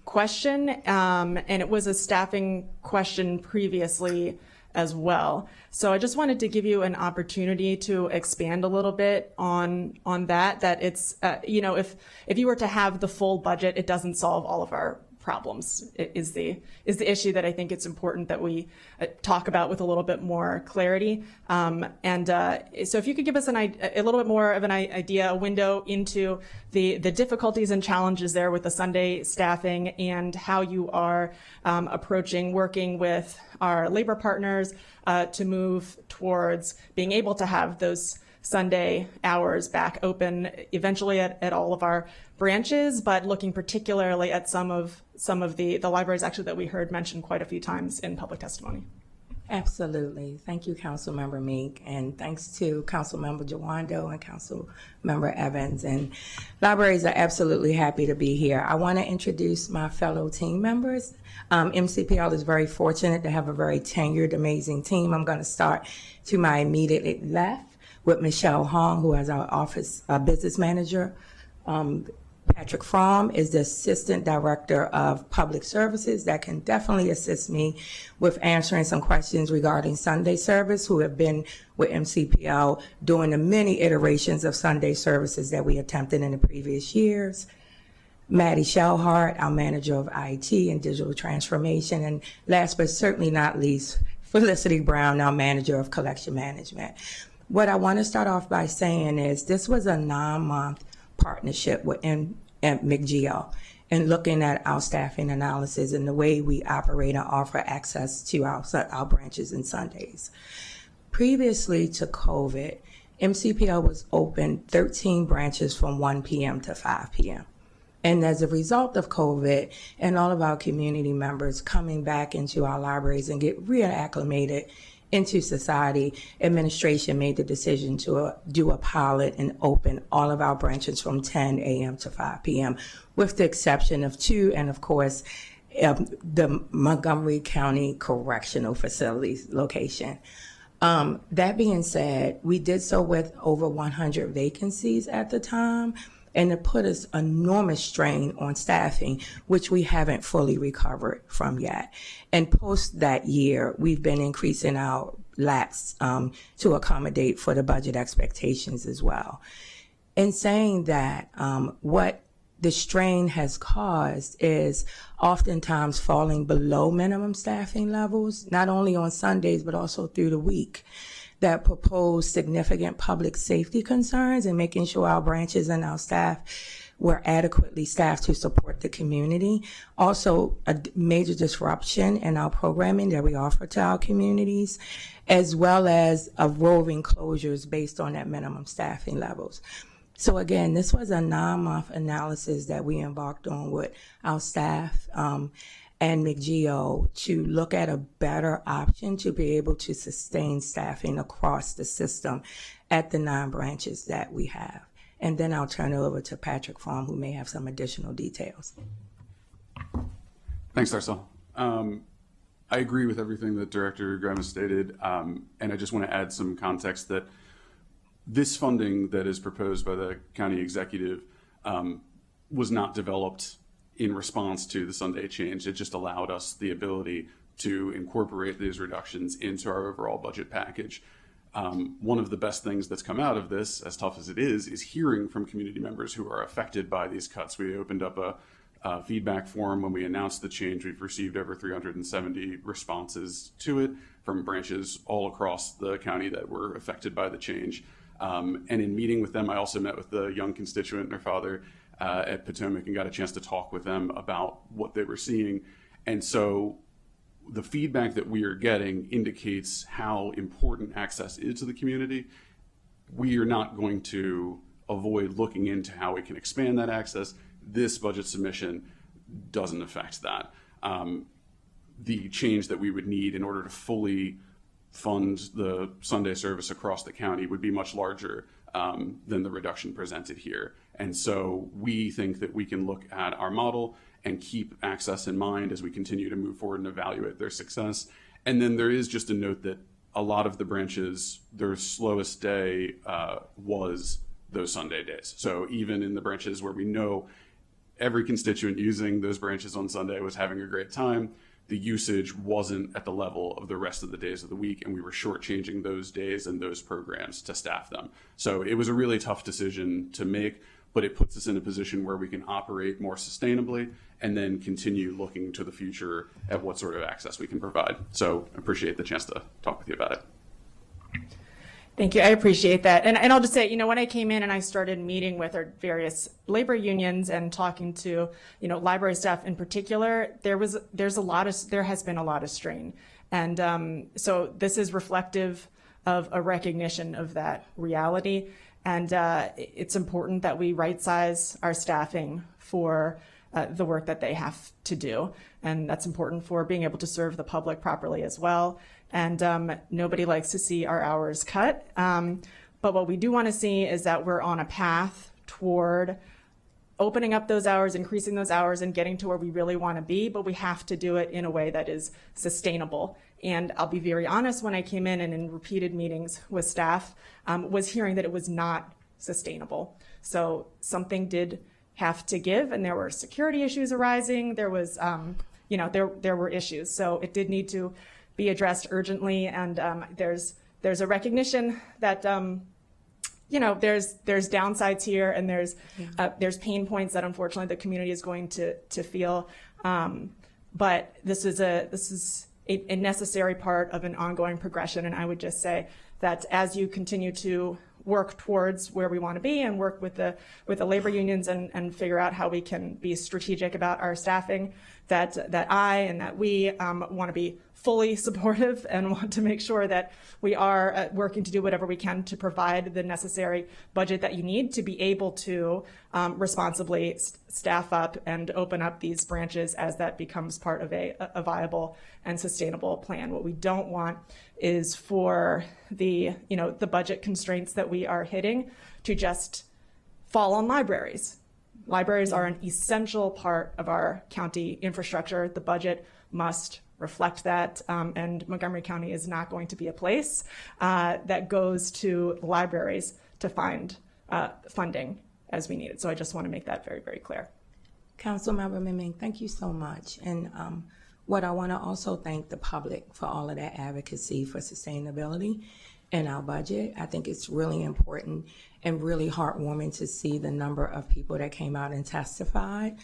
question, and it was a staffing question previously as well. So I just wanted to give you an opportunity to expand a little bit on that. That it's if you were to have the full budget, it doesn't solve all of our problems. It is the issue that I think it's important that we talk about with a little bit more clarity. So if you could give us a little bit more of an idea, a window into the difficulties and challenges there with the Sunday staffing, and how you are approaching working with our labor partners to move towards being able to have those Sunday hours back open eventually at all of our branches, but looking particularly at some of the libraries actually that we heard mentioned quite a few times in public testimony. Absolutely. Thank you, Councilmember Meek, and thanks to Councilmember Jawando and Councilmember Evans. And libraries are absolutely happy to be here. I want to introduce my fellow team members. MCPL is very fortunate to have a very tenured, amazing team. I'm going to start to my immediate left with Michelle Hong, who is our office business manager. Patrick Fromm is the Assistant Director of Public Services that can definitely assist me with answering some questions regarding Sunday service, who have been with MCPL during the many iterations of Sunday services that we attempted in the previous years. Maddie Shellhart, our Manager of IT and Digital Transformation. And last but certainly not least, Felicity Brown, our Manager of Collection Management. What I want to start off by saying is this was a 9-month partnership with McGeo and looking at our staffing analysis and the way we operate and offer access to our branches and Sundays. Previously to COVID, MCPL was open 13 branches from 1 p.m. to 5 p.m. And as a result of COVID and all of our community members coming back into our libraries and get reacclimated into society, administration made the decision to do a pilot and open all of our branches from 10 a.m. to 5 p.m., with the exception of 2, and of course, the Montgomery County Correctional Facilities location. That being said, we did so with over 100 vacancies at the time, and it put us enormous strain on staffing, which we haven't fully recovered from yet. And post that year, we've been increasing our laps to accommodate for the budget expectations as well. In saying that, what the strain has caused is oftentimes falling below minimum staffing levels, not only on Sundays, but also through the week, that propose significant public safety concerns and making sure our branches and our staff were adequately staffed to support the community. Also, a major disruption in our programming that we offer to our communities, as well as of roving closures based on that minimum staffing levels. So again, this was a 9-month analysis that we embarked on with our staff and McGeo to look at a better option to be able to sustain staffing across the system at the 9 branches that we have. And then I'll turn it over to Patrick Fromm, who may have some additional details. Thanks, Darcel. I agree with everything that Director Graham has stated, and I just want to add some context that this funding that is proposed by the county executive was not developed in response to the Sunday change. It just allowed us the ability to incorporate these reductions into our overall budget package. One of the best things that's come out of this, as tough as it is hearing from community members who are affected by these cuts. We opened up a feedback form when we announced the change. We've received over 370 responses to it from branches all across the county that were affected by the change. And in meeting with them, I also met with the young constituent and their father at Potomac and got a chance to talk with them about what they were seeing. And so the feedback that we are getting indicates how important access is to the community. We are not going to avoid looking into how we can expand that access. This budget submission doesn't affect that. The change that we would need in order to fully fund the Sunday service across the county would be much larger than the reduction presented here. And so we think that we can look at our model and keep access in mind as we continue to move forward and evaluate their success. And then there is just a note that a lot of the branches, their slowest day was those Sunday days. So even in the branches where we know every constituent using those branches on Sunday was having a great time, the usage wasn't at the level of the rest of the days of the week, and we were shortchanging those days and those programs to staff them. So it was a really tough decision to make, but it puts us in a position where we can operate more sustainably and then continue looking to the future at what sort of access we can provide. So I appreciate the chance to talk with you about it. Thank you. I appreciate that. And I'll just say, when I came in and I started meeting with our various labor unions and talking to, library staff in particular, there has been a lot of strain. And so this is reflective of a recognition of that reality. And it's important that we right size our staffing for the work that they have to do. And that's important for being able to serve the public properly as well. And nobody likes to see our hours cut. But what we do want to see is that we're on a path toward opening up those hours, increasing those hours, and getting to where we really want to be. But we have to do it in a way that is sustainable. And I'll be very honest, when I came in and in repeated meetings with staff, was hearing that it was not sustainable. So something did have to give, and there were security issues arising. There was, there were issues. So it did need to be addressed urgently, and there's a recognition that there's downsides here, and there's pain points that unfortunately the community is going to feel. But this is a necessary part of an ongoing progression, and I would just say that as you continue to work towards where we want to be and work with the labor unions and figure out how we can be strategic about our staffing, that I and that we want to be fully supportive and want to make sure that we are working to do whatever we can to provide the necessary budget that you need to be able to responsibly staff up and open up these branches as that becomes part of a viable and sustainable plan. What we don't want is for the budget constraints that we are hitting to just fall on libraries. Libraries are an essential part of our county infrastructure. The budget must reflect that, and Montgomery County is not going to be a place that goes to libraries to find funding as we need it. So I just want to make that very, very clear. Councilmember Miming, thank you so much. And what I want to also thank the public for all of that advocacy for sustainability in our budget. I think it's really important and really heartwarming to see the number of people that came out and testified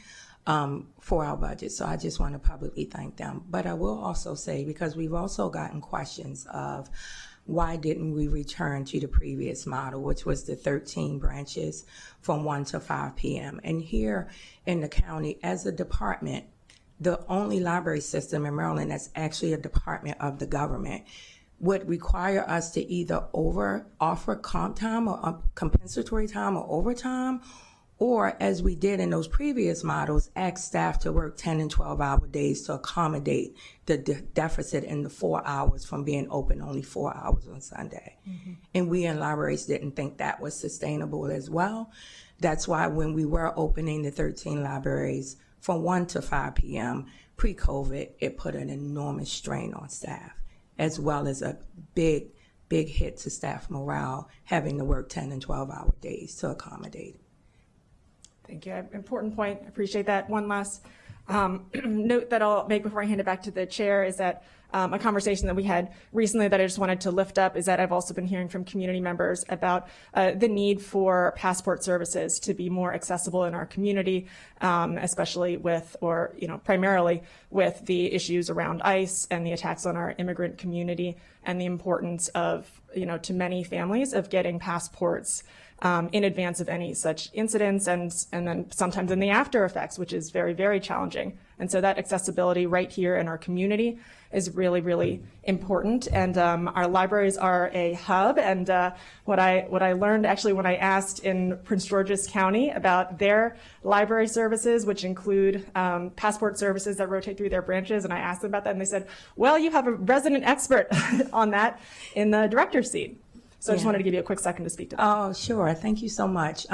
for our budget. So I just want to publicly thank them. But I will also say, because we've also gotten questions of why didn't we return to the previous model, which was the 13 branches from 1 to 5 p.m. And here in the county, as a department, the only library system in Maryland that's actually a department of the government would require us to either offer comp time or compensatory time or overtime, or as we did in those previous models, ask staff to work 10 and 12-hour days to accommodate the deficit in the 4 hours from being open only 4 hours on Sunday. Mm-hmm. And we in libraries didn't think that was sustainable as well. That's why when we were opening the 13 libraries from 1 to 5 p.m. pre-COVID, it put an enormous strain on staff, as well as a big hit to staff morale, having to work 10 and 12-hour days to accommodate it. Thank you. Important point. I appreciate that. One last note that I'll make before I hand it back to the chair is that a conversation that we had recently that I just wanted to lift up is that I've also been hearing from community members about the need for passport services to be more accessible in our community, especially primarily with the issues around ICE and the attacks on our immigrant community, and the importance of, to many families of getting passports in advance of any such incidents, and then sometimes in the after effects, which is very, very challenging. And so that accessibility right here in our community is really, really important. And our libraries are a hub. And what I learned actually when I asked in Prince George's County about their library services, which include passport services that rotate through their branches, and I asked them about that, and they said, well, you have a resident expert on that in the director's seat. So I just wanted to give you a quick second to speak to that. Oh, sure. Thank you so much.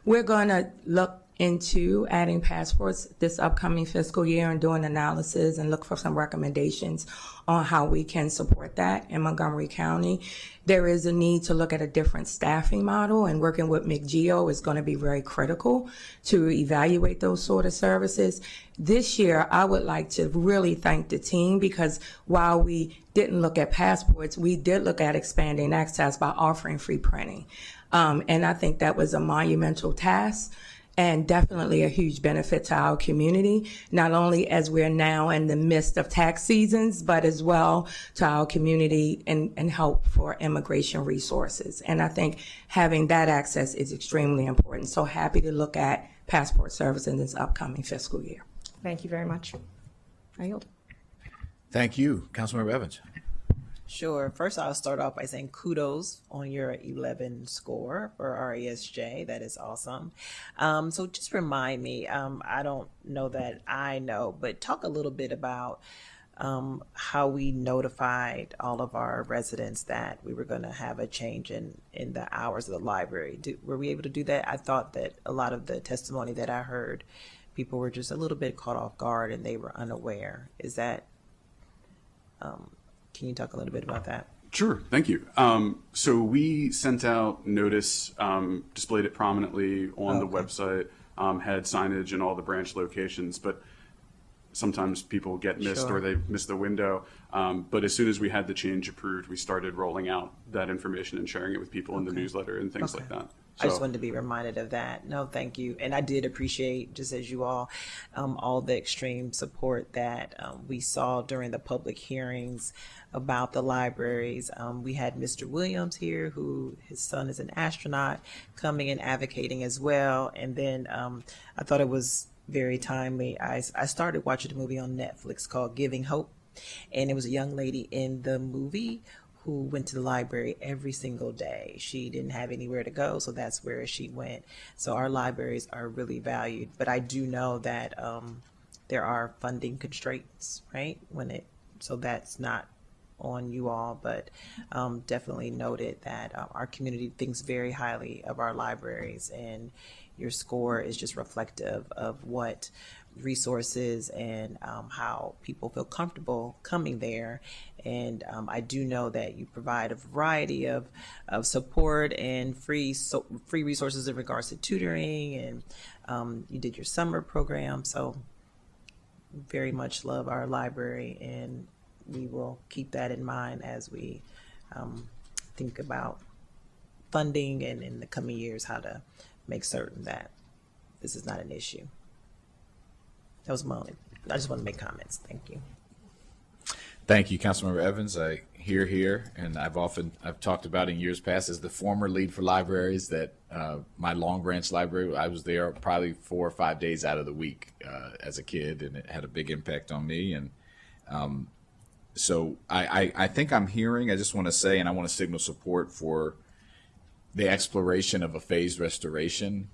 We're going to look into adding passports this upcoming fiscal year and doing analysis and look for some recommendations on how we can support that in Montgomery County. There is a need to look at a different staffing model, and working with McGeo is going to be very critical to evaluate those sort of services. This year, I would like to really thank the team, because while we didn't look at passports, we did look at expanding access by offering free printing. And I think that was a monumental task, and definitely a huge benefit to our community, not only as we're now in the midst of tax seasons, but as well to our community and help for immigration resources. And I think having that access is extremely important. So happy to look at passport service in this upcoming fiscal year. Thank you very much. I yield. Thank you. Councilmember Evans. Sure. First, I'll start off by saying kudos on your 11 score for RESJ. That is awesome. So just remind me, I don't know that I know, but talk a little bit about how we notified all of our residents that we were going to have a change in the hours of the library. Were we able to do that? I thought that a lot of the testimony that I heard, people were just a little bit caught off guard and they were unaware. Is that... Can you talk a little bit about that? Sure, thank you. So we sent out notice, displayed it prominently on the website, had signage in all the branch locations, but sometimes people get missed or they miss the window. But as soon as we had the change approved, we started rolling out that information and sharing it with people in the newsletter and things like that. I just wanted to be reminded of that. No, thank you. And I did appreciate, just as you all the extreme support that we saw during the public hearings about the libraries. We had Mr. Williams here, who his son is an astronaut, coming and advocating as well. And then I thought it was very timely. I started watching a movie on Netflix called Giving Hope. And it was a young lady in the movie who went to the library every single day. She didn't have anywhere to go, so that's where she went. So our libraries are really valued. But I do know that there are funding constraints, right? So that's not on you all, but definitely noted that our community thinks very highly of our libraries, and your score is just reflective of what resources and how people feel comfortable coming there. And I do know that you provide a variety of support and free resources in regards to tutoring, and you did your summer program. So very much love our library, and we will keep that in mind as we think about funding and in the coming years how to make certain that this is not an issue. That was my only, I just want to make comments. Thank you. Thank you, Councilmember Evans. I hear, and I've talked about in years past as the former lead for libraries that my Long Branch library, I was there probably 4 or 5 days out of the week as a kid, and it had a big impact on me. And so I think I'm hearing, I just want to say, and I want to signal support for the exploration of a phased restoration,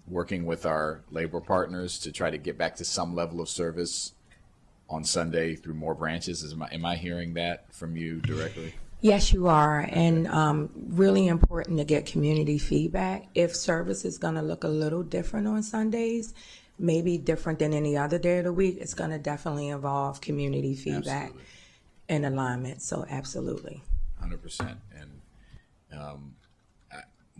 working with our labor partners to try to get back to some level of service on Sunday through more branches. Am I hearing that from you directly? Yes, you are. And really important to get community feedback. If service is going to look a little different on Sundays, maybe different than any other day of the week, it's going to definitely involve community feedback and alignment. So absolutely. 100%. And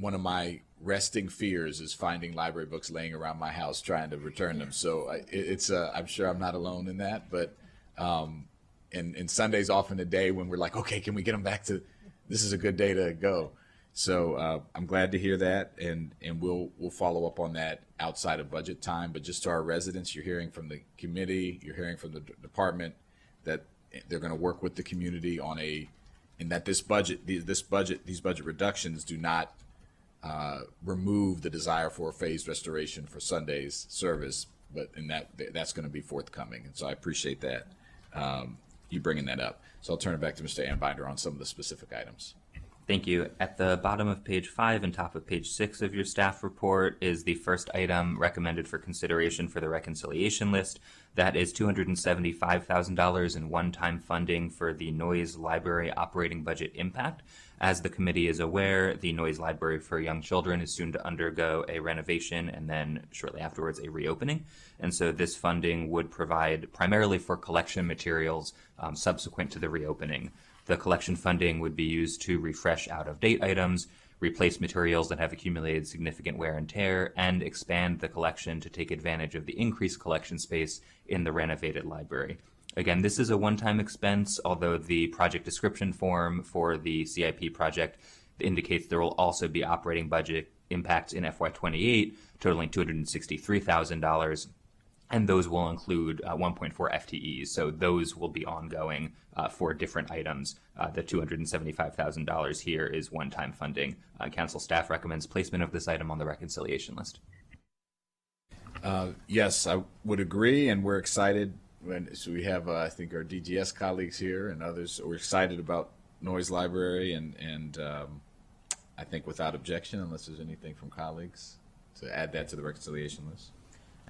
one of my resting fears is finding library books laying around my house trying to return them. So I'm sure I'm not alone in that, but and Sunday's often a day when we're like, okay, can we get them back to, this is a good day to go. So I'm glad to hear that, and we'll follow up on that outside of budget time. But just to our residents, you're hearing from the committee, you're hearing from the department that they're going to work with the community on and that these budget reductions do not remove the desire for a phased restoration for Sunday's service, but that's going to be forthcoming. And so I appreciate that, you bringing that up. So I'll turn it back to Mr. Anbinder on some of the specific items. Thank you. At the bottom of page 5 and top of page 6 of your staff report is the first item recommended for consideration for the reconciliation list. That is $275,000 in one-time funding for the Noyes Library operating budget impact. As the committee is aware, the Noyes Library for Young Children is soon to undergo a renovation and then shortly afterwards a reopening. And so this funding would provide primarily for collection materials subsequent to the reopening. The collection funding would be used to refresh out-of-date items, replace materials that have accumulated significant wear and tear, and expand the collection to take advantage of the increased collection space in the renovated library. Again, this is a one-time expense, although the project description form for the CIP project indicates there will also be operating budget impacts in FY28 totaling $263,000. And those will include 1.4 FTEs. So those will be ongoing for different items. The $275,000 here is one-time funding. Council staff recommends placement of this item on the reconciliation list. Yes, I would agree, and we're excited. So we have, I think, our DGS colleagues here and others. We're excited about Noyes Library, and I think without objection, unless there's anything from colleagues, to add that to the reconciliation list.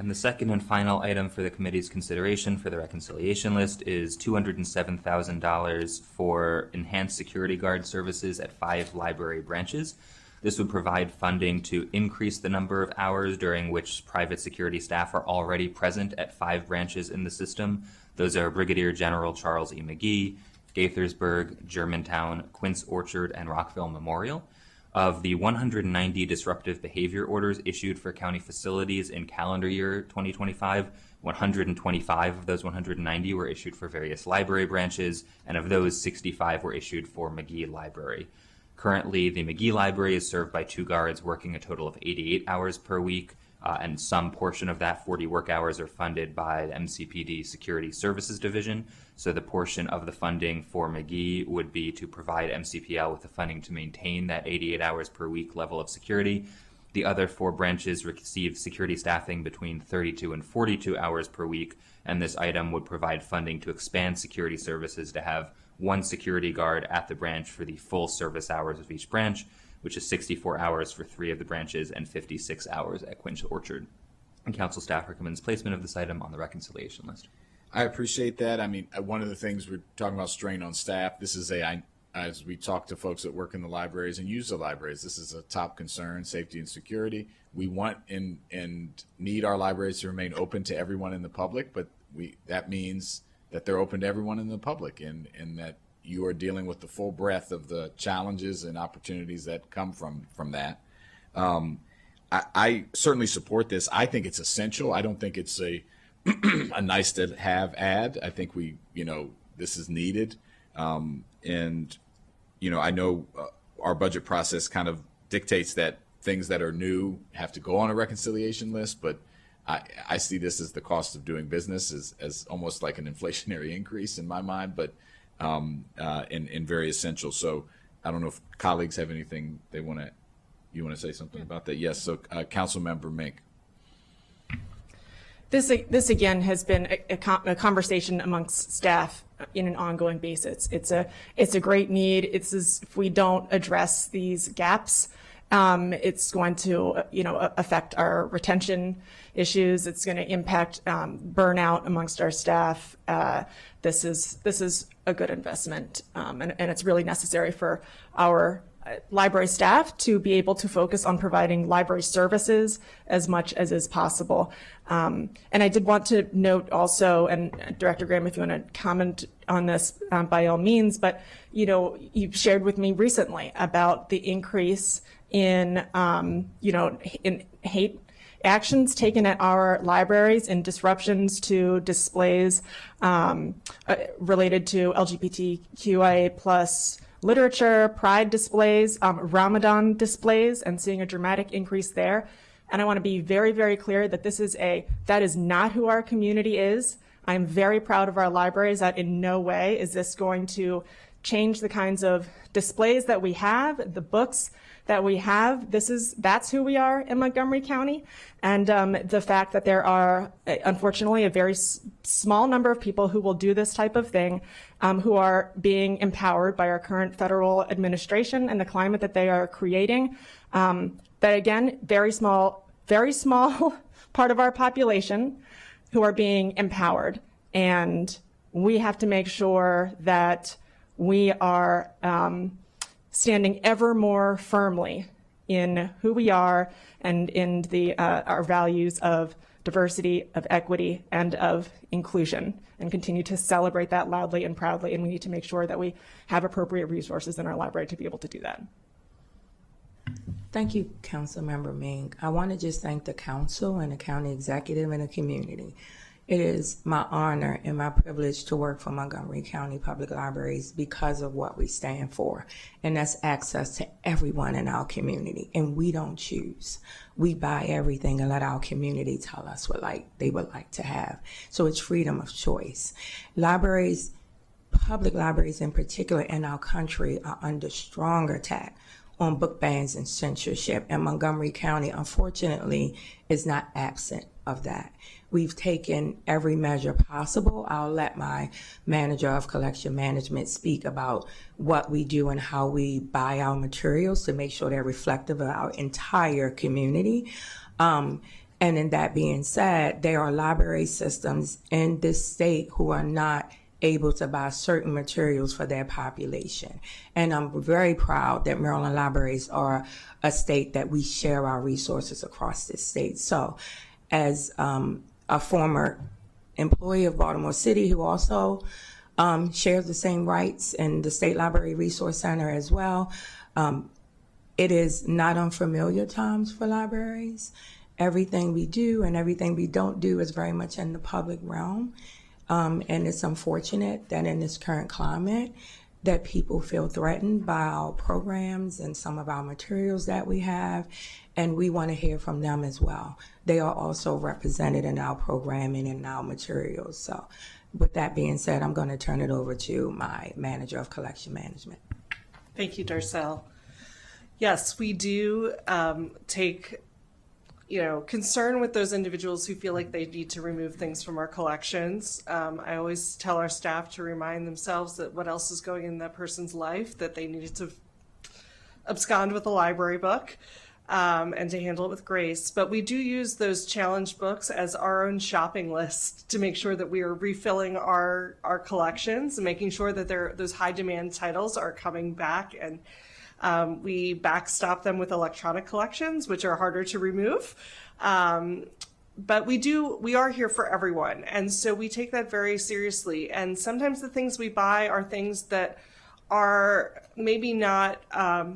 And the second and final item for the committee's consideration for the reconciliation list is $207,000 for enhanced security guard services at 5 library branches. This would provide funding to increase the number of hours during which private security staff are already present at 5 branches in the system. Those are Brigadier General Charles E. McGee, Gaithersburg, Germantown, Quince Orchard, and Rockville Memorial. Of the 190 disruptive behavior orders issued for county facilities in calendar year 2025, 125 of those 190 were issued for various library branches, and of those, 65 were issued for McGee Library. Currently, the McGee Library is served by 2 guards working a total of 88 hours per week, and some portion of that 40 work hours are funded by the MCPD Security Services Division. So the portion of the funding for McGee would be to provide MCPL with the funding to maintain that 88 hours per week level of security. The other 4 branches receive security staffing between 32 and 42 hours per week, and this item would provide funding to expand security services to have 1 security guard at the branch for the full service hours of each branch, which is 64 hours for 3 of the branches and 56 hours at Quince Orchard. And council staff recommends placement of this item on the reconciliation list. I appreciate that. I mean, one of the things we're talking about strain on staff, this is as we talk to folks that work in the libraries and use the libraries, this is a top concern, safety and security. We want and need our libraries to remain open to everyone in the public, but that means that they're open to everyone in the public and that you are dealing with the full breadth of the challenges and opportunities that come from that. I certainly support this. I think it's essential. I don't think it's a nice to have ad. I think this is needed. I know our budget process kind of dictates that things that are new have to go on a reconciliation list, but I see this as the cost of doing business as almost like an inflationary increase in my mind, but and very essential. So I don't know if colleagues have anything you want to say something about that? Yes. So Councilmember Mink. This again has been a conversation amongst staff in an ongoing basis. It's a great need. If we don't address these gaps, it's going to affect our retention issues. It's going to impact burnout amongst our staff. This is a good investment, and it's really necessary for our library staff to be able to focus on providing library services as much as is possible. And I did want to note also, and Director Graham, if you want to comment on this, by all means, but you've shared with me recently about the increase in in hate actions taken at our libraries and disruptions to displays related to LGBTQIA plus literature, pride displays, Ramadan displays, and seeing a dramatic increase there. And I want to be very, very clear that that is not who our community is. I'm very proud of our libraries that in no way is this going to change the kinds of displays that we have, the books that we have. That's who we are in Montgomery County. And the fact that there are, unfortunately, a very small number of people who will do this type of thing, who are being empowered by our current federal administration and the climate that they are creating. That again, very small part of our population who are being empowered. And we have to make sure that we are standing ever more firmly in who we are and in our values of diversity, of equity, and of inclusion, and continue to celebrate that loudly and proudly. And we need to make sure that we have appropriate resources in our library to be able to do that. Thank you, Councilmember Ming. I want to just thank the council and the county executive and the community. It is my honor and my privilege to work for Montgomery County Public Libraries because of what we stand for, and that's access to everyone in our community. And we don't choose. We buy everything and let our community tell us what they would like to have. So it's freedom of choice. Libraries, public libraries in particular in our country, are under strong attack on book bans and censorship, and Montgomery County, unfortunately, is not absent of that. We've taken every measure possible. I'll let my manager of collection management speak about what we do and how we buy our materials to make sure they're reflective of our entire community. And in that being said, there are library systems in this state who are not able to buy certain materials for their population. And I'm very proud that Maryland libraries are a state that we share our resources across this state. So as a former employee of Baltimore City who also shares the same rights in the State Library Resource Center as well, it is not unfamiliar times for libraries. Everything we do and everything we don't do is very much in the public realm. And it's unfortunate that in this current climate that people feel threatened by our programs and some of our materials that we have, and we want to hear from them as well. They are also represented in our programming and our materials. So with that being said, I'm going to turn it over to my manager of collection management. Thank you, Darcel. Yes, we do take concern with those individuals who feel like they need to remove things from our collections. I always tell our staff to remind themselves that what else is going in that person's life, that they needed to abscond with a library book and to handle it with grace. But we do use those challenge books as our own shopping list to make sure that we are refilling our collections and making sure that those high demand titles are coming back, and we backstop them with electronic collections, which are harder to remove. But we are here for everyone. And so we take that very seriously. And sometimes the things we buy are things that are maybe not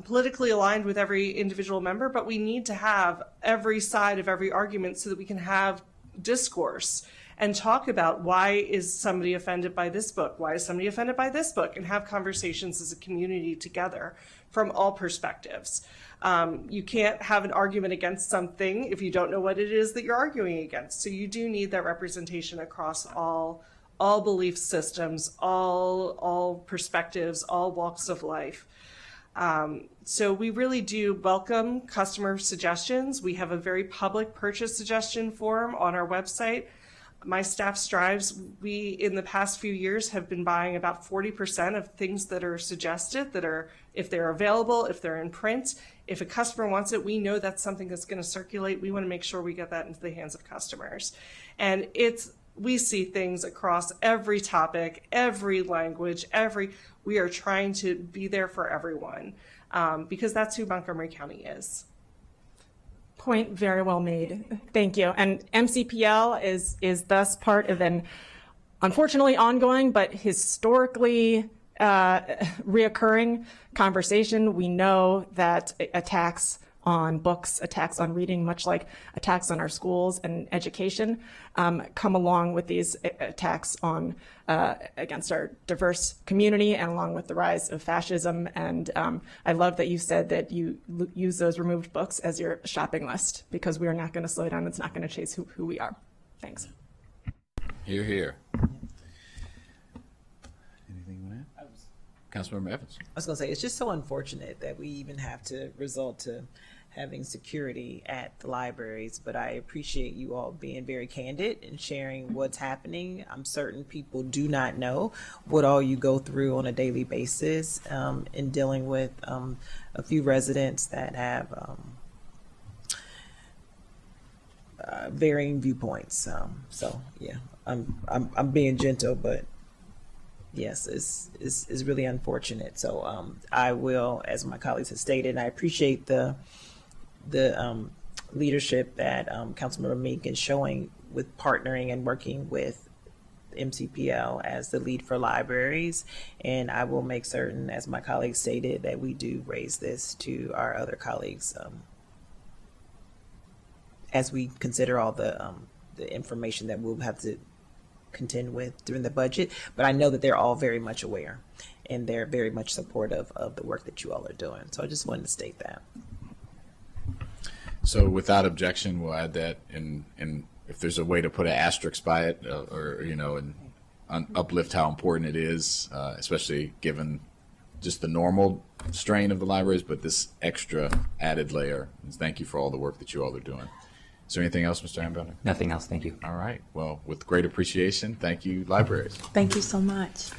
politically aligned with every individual member, but we need to have every side of every argument so that we can have discourse and talk about why is somebody offended by this book, why is somebody offended by this book, and have conversations as a community together from all perspectives. You can't have an argument against something if you don't know what it is that you're arguing against. So you do need that representation across all belief systems, all perspectives, all walks of life. So we really do welcome customer suggestions. We have a very public purchase suggestion form on our website. My staff strives. We, in the past few years, have been buying about 40% of things that are suggested, that are, if they're available, if they're in print. If a customer wants it, we know that's something that's going to circulate. We want to make sure we get that into the hands of customers. And we see things across every topic, every language, we are trying to be there for everyone because that's who Montgomery County is. Point very well made. Thank you. And MCPL is thus part of an unfortunately ongoing but historically reoccurring conversation. We know that attacks on books, attacks on reading, much like attacks on our schools and education, come along with these attacks on against our diverse community and along with the rise of fascism. And I love that you said that you use those removed books as your shopping list, because we are not going to slow down. It's not going to chase who we are. Thanks. Hear, hear. Anything you want to add? Councilmember Evans. I was going to say, it's just so unfortunate that we even have to resort to having security at the libraries, but I appreciate you all being very candid and sharing what's happening. I'm certain people do not know what all you go through on a daily basis in dealing with a few residents that have varying viewpoints. So yeah, I'm being gentle, but yes, it's really unfortunate. So I will, as my colleagues have stated, and I appreciate the leadership that Councilmember Meek is showing with partnering and working with MCPL as the lead for libraries. And I will make certain, as my colleagues stated, that we do raise this to our other colleagues as we consider all the information that we'll have to contend with during the budget. But I know that they're all very much aware and they're very much supportive of the work that you all are doing. So I just wanted to state that. So without objection, we'll add that, and if there's a way to put an asterisk by it, or and uplift how important it is, especially given just the normal strain of the libraries, but this extra added layer. And thank you for all the work that you all are doing. Is there anything else, Mr. Ambender? Nothing else, thank you. All right. Well, with great appreciation, thank you, libraries. Thank you so much.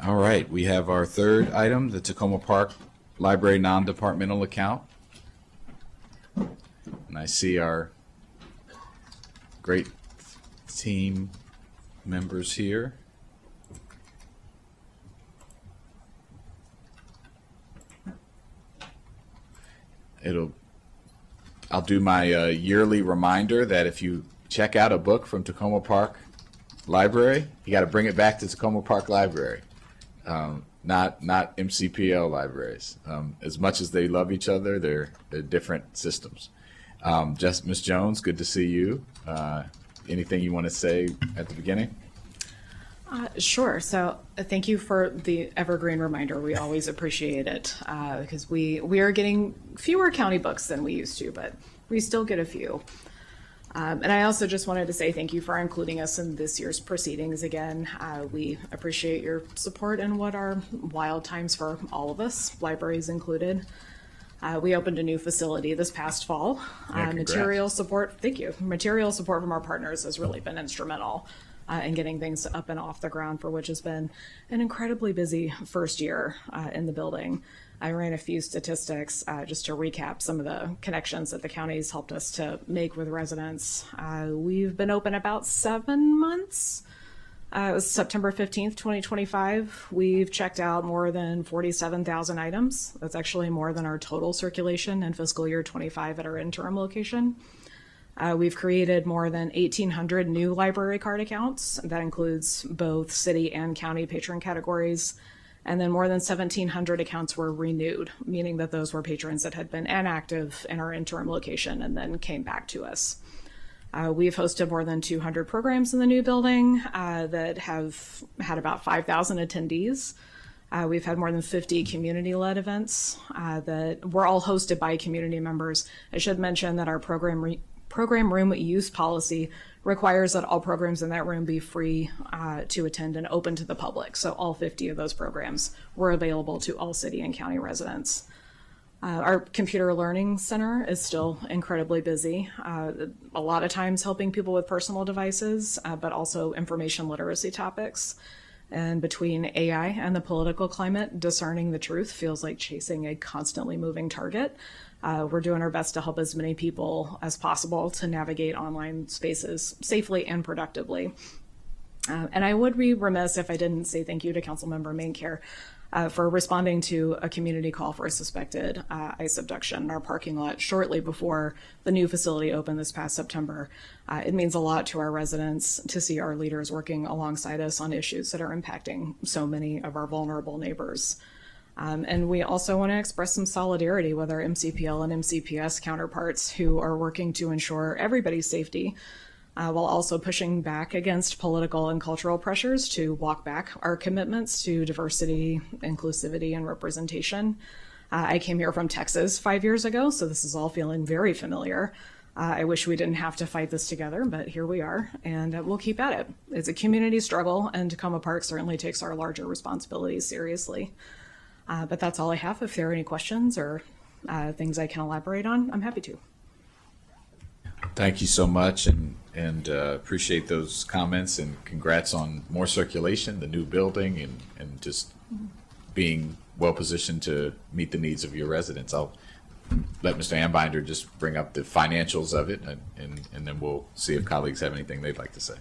All right. We have our third item, the Tacoma Park Library non-departmental account. And I see our great team members here. I'll do my yearly reminder that if you check out a book from Tacoma Park Library, you got to bring it back to Tacoma Park Library. Not MCPL libraries. As much as they love each other, they're different systems. Just Ms. Jones, good to see you. Anything you want to say at the beginning? Sure. So thank you for the evergreen reminder. We always appreciate it because we are getting fewer county books than we used to, but we still get a few. And I also just wanted to say thank you for including us in this year's proceedings again. We appreciate your support in what are wild times for all of us, libraries included. We opened a new facility this past fall. Material support, thank you. Material support from our partners has really been instrumental in getting things up and off the ground, for which has been an incredibly busy first year in the building. I ran a few statistics just to recap some of the connections that the county's helped us to make with residents. We've been open about 7 months. It was September 15th, 2025. We've checked out more than 47,000 items. That's actually more than our total circulation in fiscal year 25 at our interim location. We've created more than 1,800 new library card accounts. That includes both city and county patron categories. And then more than 1,700 accounts were renewed, meaning that those were patrons that had been inactive in our interim location and then came back to us. We've hosted more than 200 programs in the new building that have had about 5,000 attendees. We've had more than 50 community-led events that were all hosted by community members. I should mention that our program room use policy requires that all programs in that room be free to attend and open to the public. So all 50 of those programs were available to all city and county residents. Our computer learning center is still incredibly busy, a lot of times helping people with personal devices, but also information literacy topics. And between AI and the political climate, discerning the truth feels like chasing a constantly moving target. We're doing our best to help as many people as possible to navigate online spaces safely and productively. And I would be remiss if I didn't say thank you to Councilmember Maincare for responding to a community call for a suspected ICE abduction in our parking lot shortly before the new facility opened this past September. It means a lot to our residents to see our leaders working alongside us on issues that are impacting so many of our vulnerable neighbors. And we also want to express some solidarity with our MCPL and MCPS counterparts who are working to ensure everybody's safety while also pushing back against political and cultural pressures to walk back our commitments to diversity, inclusivity, and representation. I came here from Texas 5 years ago, so this is all feeling very familiar. I wish we didn't have to fight this together, but here we are, and we'll keep at it. It's a community struggle, and Tacoma Park certainly takes our larger responsibilities seriously. But that's all I have. If there are any questions or things I can elaborate on, I'm happy to. Thank you so much, and appreciate those comments, and congrats on more circulation, the new building, and just being well positioned to meet the needs of your residents. I'll let Mr. Ambinder just bring up the financials of it, and then we'll see if colleagues have anything they'd like to say.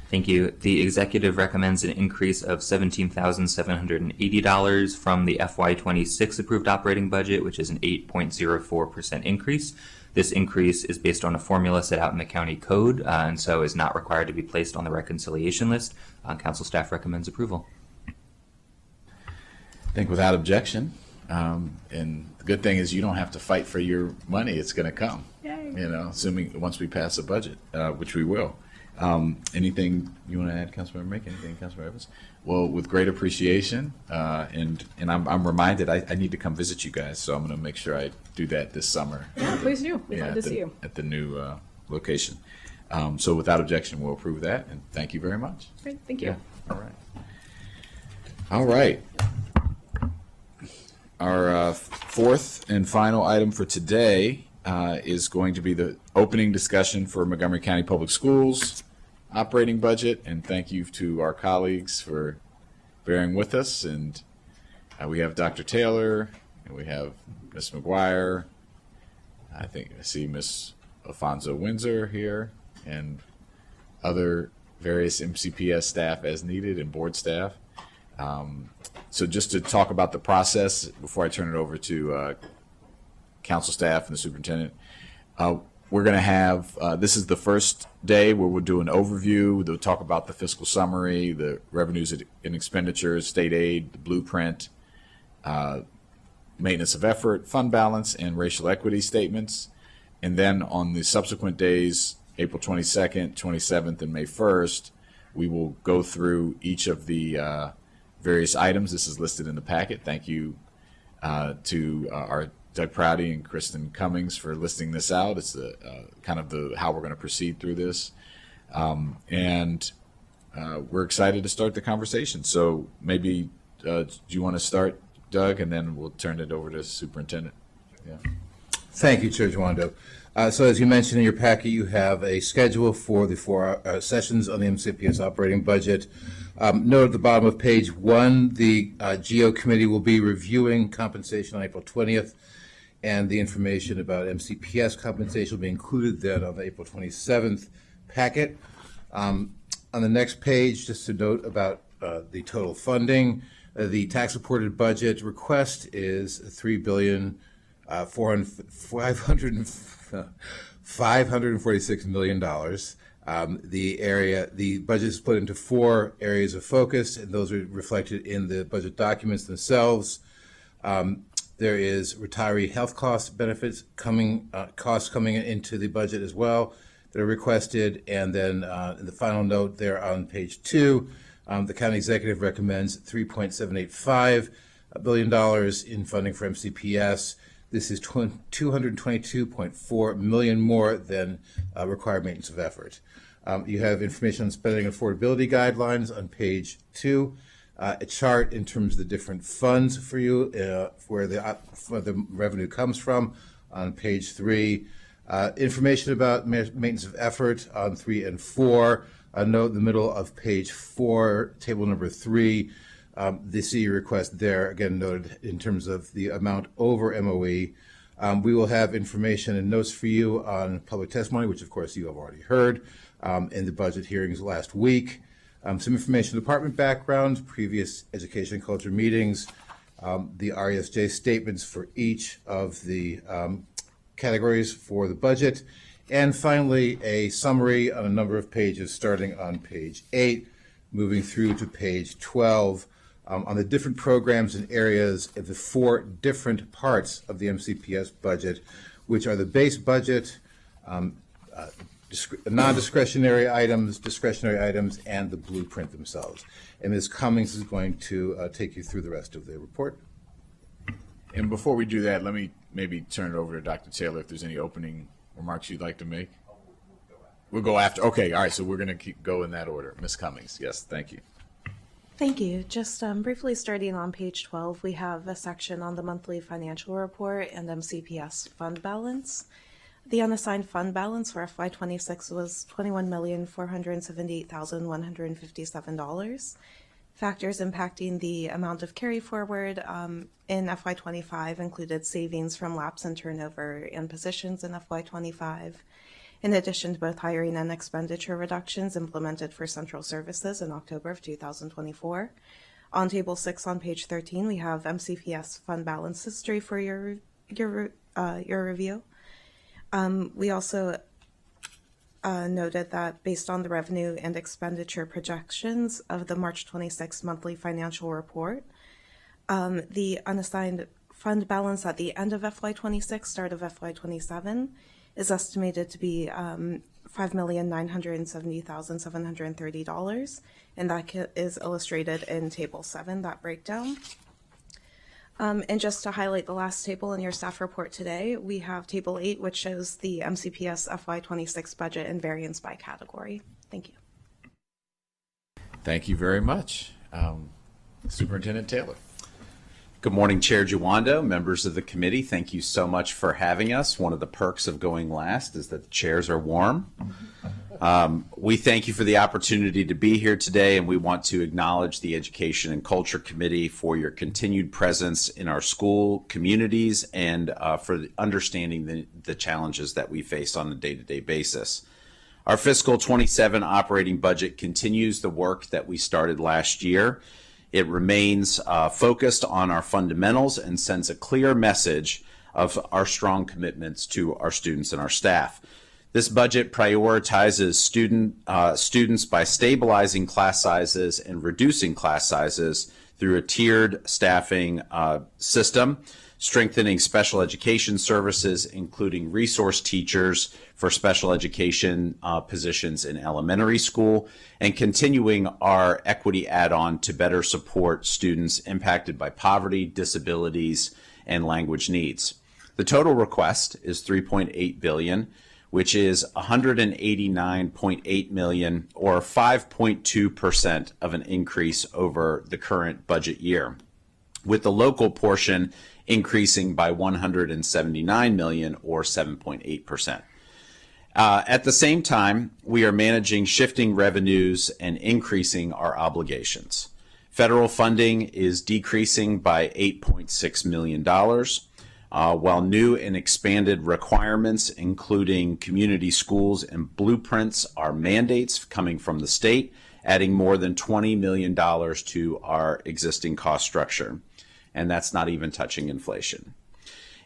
Thank you. The executive recommends an increase of $17,780 from the FY26 approved operating budget, which is an 8.04% increase. This increase is based on a formula set out in the county code, and so is not required to be placed on the reconciliation list. Council staff recommends approval. I think without objection, and the good thing is you don't have to fight for your money. It's going to come. Yay. You know, assuming once we pass a budget, which we will. Anything you want to add, Councilmember Mink? Anything, Councilmember Evans? Well, with great appreciation, and I'm reminded I need to come visit you guys, so I'm going to make sure I do that this summer. Please do. We'd love to see you. At the new location. So without objection, we'll approve that, and thank you very much. Great. Thank you. Yeah. All right. All right. Our fourth and final item for today is going to be the opening discussion for Montgomery County Public Schools operating budget, and thank you to our colleagues for bearing with us. And we have Dr. Taylor, and we have Ms. McGuire. I think I see Ms. Alfonso Windsor here, and other various MCPS staff as needed, and board staff. So just to talk about the process before I turn it over to council staff and the superintendent, we're going to have, this is the first day where we'll do an overview. They'll talk about the fiscal summary, the revenues and expenditures, state aid, the blueprint, maintenance of effort, fund balance, and racial equity statements. And then on the subsequent days, April 22nd, 27th, and May 1st, we will go through each of the various items. This is listed in the packet. Thank you to our Doug Prouty and Kristen Cummings for listing this out. It's the kind of the how we're going to proceed through this, and we're excited to start the conversation. So maybe do you want to start, Doug, and then we'll turn it over to Superintendent. Yeah. Thank you, Chair Jawando. So as you mentioned in your packet, you have a schedule for the 4 sessions on the MCPS operating budget. Note at the bottom of page 1, the GO committee will be reviewing compensation on April 20th, and the information about MCPS compensation will be included then on the April 27th packet. On the next page, just to note about the total funding, the tax reported budget request is $546 million. The budget is split into 4 areas of focus, and those are reflected in the budget documents themselves. There is retiree health cost benefits costs coming into the budget as well that are requested, and then in the final note there on page 2, the county executive recommends $3.785 billion in funding for MCPS. This is $222.4 million more than required maintenance of effort. You have information on spending and affordability guidelines on page 2. A chart in terms of the different funds for you, where the revenue comes from on page 3. Information about maintenance of effort on 3 and 4. A note in the middle of page 4, table number 3. The CE request there, again noted in terms of the amount over MOE. We will have information and notes for you on public testimony, which of course you have already heard in the budget hearings last week. Some information, department background, previous education and culture meetings, the RESJ statements for each of the categories for the budget, and finally a summary on a number of pages starting on page 8, moving through to page 12, on the different programs and areas of the 4 different parts of the MCPS budget, which are the base budget, non-discretionary items, discretionary items, and the blueprint themselves. And Ms. Cummings is going to take you through the rest of the report. And before we do that, let me maybe turn it over to Dr. Taylor if there's any opening remarks you'd like to make? We'll go after. Okay, all right, so we're going to keep go in that order. Ms. Cummings, yes, thank you. Thank you. Just briefly starting on page 12, we have a section on the monthly financial report and MCPS fund balance. The unassigned fund balance for FY26 was $21,478,157. Factors impacting the amount of carry forward in FY25 included savings from lapse and turnover in positions in FY25, in addition to both hiring and expenditure reductions implemented for central services in October of 2024. On Table 6 on page 13, we have MCPS fund balance history for your review. We also noted that based on the revenue and expenditure projections of the March 26 monthly financial report, the unassigned fund balance at the end of FY26, start of FY27, is estimated to be $5,970,730, and that is illustrated in Table 7, that breakdown. And just to highlight the last table in your staff report today, we have Table 8, which shows the MCPS FY26 budget and variance by category. Thank you. Thank you very much. Superintendent Taylor. Good morning, Chair Juwando, members of the committee. Thank you so much for having us. One of the perks of going last is that the chairs are warm. We thank you for the opportunity to be here today, and we want to acknowledge the Education and Culture Committee for your continued presence in our school communities and for understanding the challenges that we face on a day-to-day basis. Our fiscal 27 operating budget continues the work that we started last year. It remains focused on our fundamentals and sends a clear message of our strong commitments to our students and our staff. This budget prioritizes students by stabilizing class sizes and reducing class sizes through a tiered staffing system, strengthening special education services, including resource teachers for special education positions in elementary school, and continuing our equity add-on to better support students impacted by poverty, disabilities, and language needs. The total request is $3.8 billion, which is $189.8 million, or 5.2% of an increase over the current budget year, with the local portion increasing by $179 million, or 7.8%. At the same time, we are managing shifting revenues and increasing our obligations. Federal funding is decreasing by $8.6 million, while new and expanded requirements, including community schools and blueprints, are mandates coming from the state, adding more than $20 million to our existing cost structure. And that's not even touching inflation.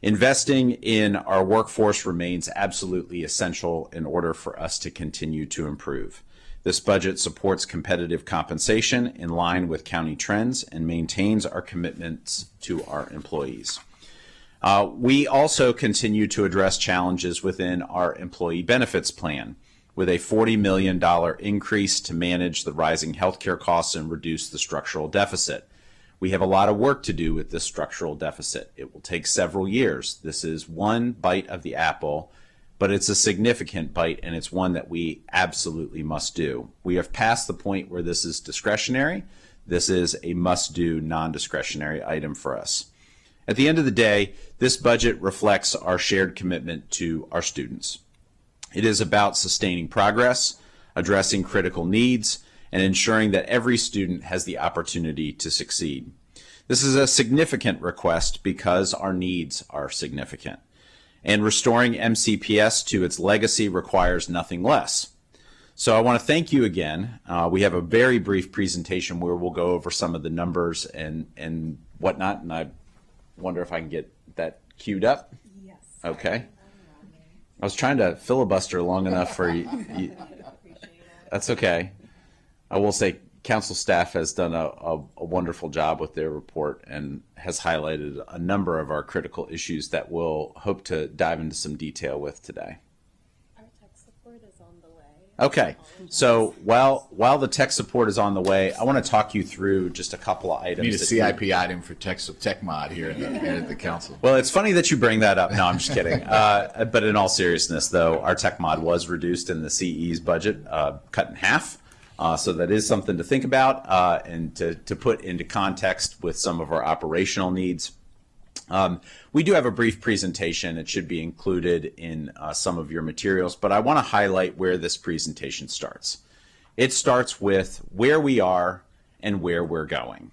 Investing in our workforce remains absolutely essential in order for us to continue to improve. This budget supports competitive compensation in line with county trends and maintains our commitments to our employees. We also continue to address challenges within our employee benefits plan with a $40 million increase to manage the rising healthcare costs and reduce the structural deficit. We have a lot of work to do with this structural deficit. It will take several years. This is one bite of the apple, but it's a significant bite, and it's one that we absolutely must do. We have passed the point where this is discretionary. This is a must-do, non-discretionary item for us. At the end of the day, this budget reflects our shared commitment to our students. It is about sustaining progress, addressing critical needs, and ensuring that every student has the opportunity to succeed. This is a significant request because our needs are significant. And restoring MCPS to its legacy requires nothing less. So I want to thank you again. We have a very brief presentation where we'll go over some of the numbers and whatnot, and I wonder if I can get that queued up. Yes. Okay. I was trying to filibuster long enough for you. That's okay. I will say council staff has done a wonderful job with their report and has highlighted a number of our critical issues that we'll hope to dive into some detail with today. Our tech support is on the way. Okay, so while the tech support is on the way, I want to talk you through just a couple of items. Need a that CIP item for tech mod here at the council. Well, it's funny that you bring that up. No, I'm just kidding. But in all seriousness, though, our tech mod was reduced in the CE's budget, cut in half. So that is something to think about and to put into context with some of our operational needs. We do have a brief presentation. It should be included in some of your materials, but I want to highlight where this presentation starts. It starts with where we are and where we're going.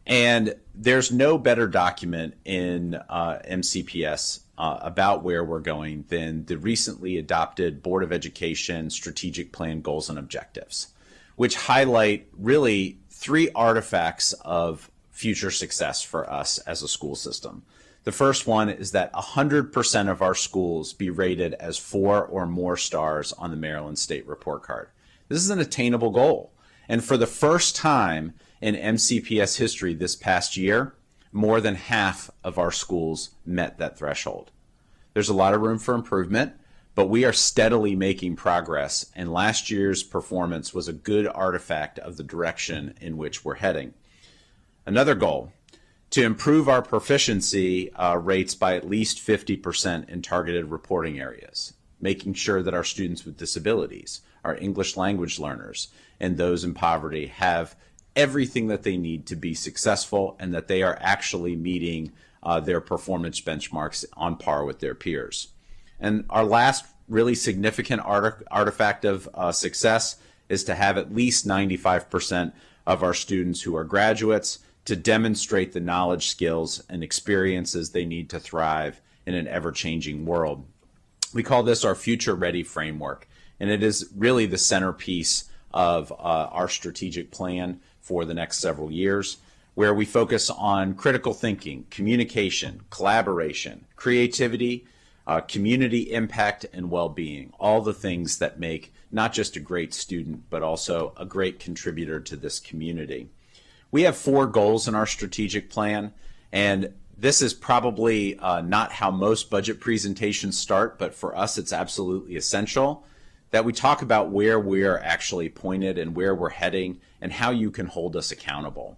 And there's no better document in MCPS about where we're going than the recently adopted Board of Education Strategic Plan Goals and Objectives, which highlight really 3 artifacts of future success for us as a school system. The first one is that 100% of our schools be rated as 4 or more stars on the Maryland State Report Card. This is an attainable goal. And for the first time in MCPS history this past year, more than half of our schools met that threshold. There's a lot of room for improvement, but we are steadily making progress, and last year's performance was a good artifact of the direction in which we're heading. Another goal, to improve our proficiency rates by at least 50% in targeted reporting areas, making sure that our students with disabilities, our English language learners, and those in poverty have everything that they need to be successful and that they are actually meeting their performance benchmarks on par with their peers. And our last really significant artifact of success is to have at least 95% of our students who are graduates to demonstrate the knowledge, skills, and experiences they need to thrive in an ever-changing world. We call this our Future Ready framework, and it is really the centerpiece of our strategic plan for the next several years, where we focus on critical thinking, communication, collaboration, creativity, community impact, and well-being, all the things that make not just a great student, but also a great contributor to this community. We have 4 goals in our strategic plan, and this is probably not how most budget presentations start, but for us it's absolutely essential that we talk about where we're actually pointed and where we're heading and how you can hold us accountable.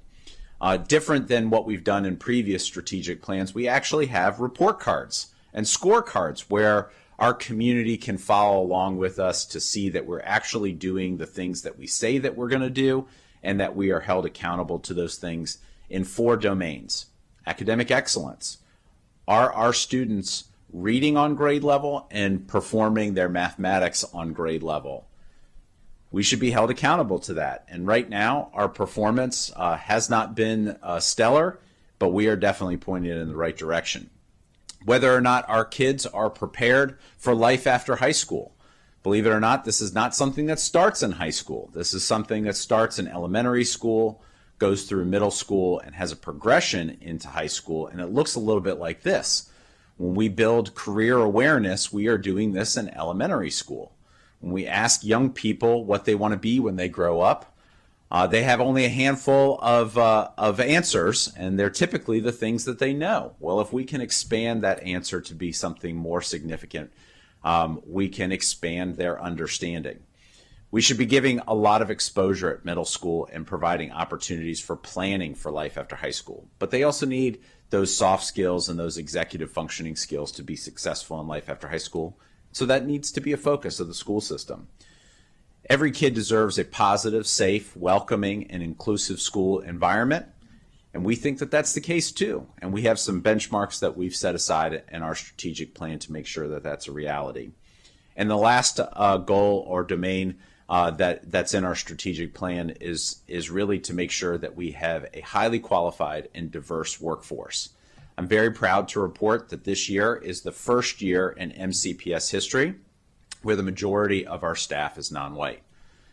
Different than what we've done in previous strategic plans, we actually have report cards and scorecards where our community can follow along with us to see that we're actually doing the things that we say that we're going to do and that we are held accountable to those things in 4 domains. Academic excellence. Are our students reading on grade level and performing their mathematics on grade level? We should be held accountable to that. And right now, our performance has not been stellar, but we are definitely pointing in the right direction. Whether or not our kids are prepared for life after high school. Believe it or not, this is not something that starts in high school. This is something that starts in elementary school, goes through middle school, and has a progression into high school. And it looks a little bit like this. When we build career awareness, we are doing this in elementary school. When we ask young people what they want to be when they grow up, they have only a handful of answers, and they're typically the things that they know. Well, if we can expand that answer to be something more significant, we can expand their understanding. We should be giving a lot of exposure at middle school and providing opportunities for planning for life after high school. But they also need those soft skills and those executive functioning skills to be successful in life after high school. So that needs to be a focus of the school system. Every kid deserves a positive, safe, welcoming, and inclusive school environment. And we think that that's the case too. And we have some benchmarks that we've set aside in our strategic plan to make sure that that's a reality. And the last goal or domain that's in our strategic plan is really to make sure that we have a highly qualified and diverse workforce. I'm very proud to report that this year is the first year in MCPS history where the majority of our staff is non-white.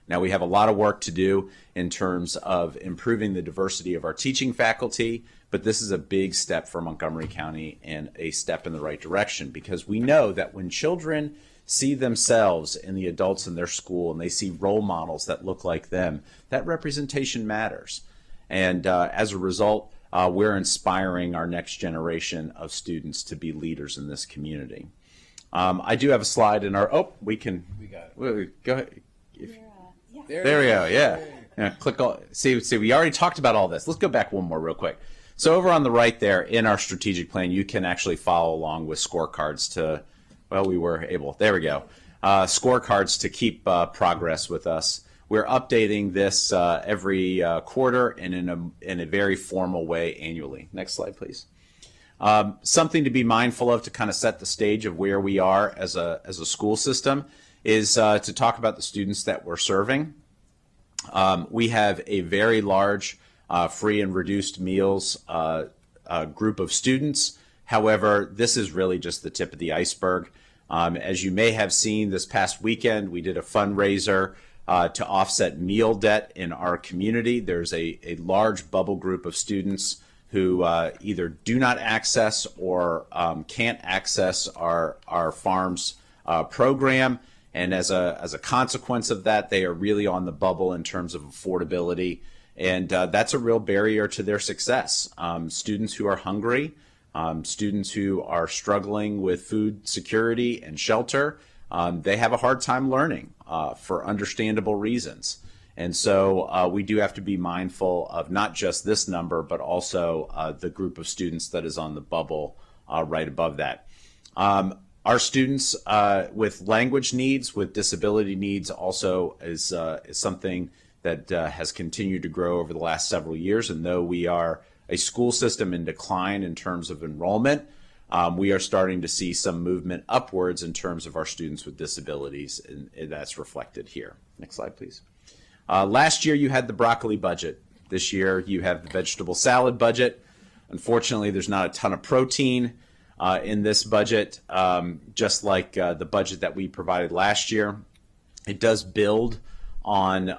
Now, we have a lot of work to do in terms of improving the diversity of our teaching faculty, but this is a big step for Montgomery County and a step in the right direction, because we know that when children see themselves in the adults in their school and they see role models that look like them, that representation matters. And as a result, we're inspiring our next generation of students to be leaders in this community. I do have a slide in our, we got it. Go ahead. There we go, yeah. Click all, see, we already talked about all this. Let's go back one more real quick. So over on the right there, in our strategic plan, you can actually follow along with scorecards to, there we go. Scorecards to keep progress with us. We're updating this every quarter and in a very formal way annually. Next slide, please. Something to be mindful of to kind of set the stage of where we are as a school system is to talk about the students that we're serving. We have a very large free and reduced meals group of students. However, this is really just the tip of the iceberg. As you may have seen this past weekend, we did a fundraiser to offset meal debt in our community. There's a large bubble group of students who either do not access or can't access our farms program. And as a consequence of that, they are really on the bubble in terms of affordability. And that's a real barrier to their success. Students who are hungry, students who are struggling with food security and shelter, they have a hard time learning for understandable reasons. And so we do have to be mindful of not just this number, but also the group of students that is on the bubble right above that. Our students with language needs, with disability needs also is something that has continued to grow over the last several years. And though we are a school system in decline in terms of enrollment, we are starting to see some movement upwards in terms of our students with disabilities, and that's reflected here. Next slide, please. Last year, you had the broccoli budget. This year, you have the vegetable salad budget. Unfortunately, there's not a ton of protein in this budget, just like the budget that we provided last year. It does build on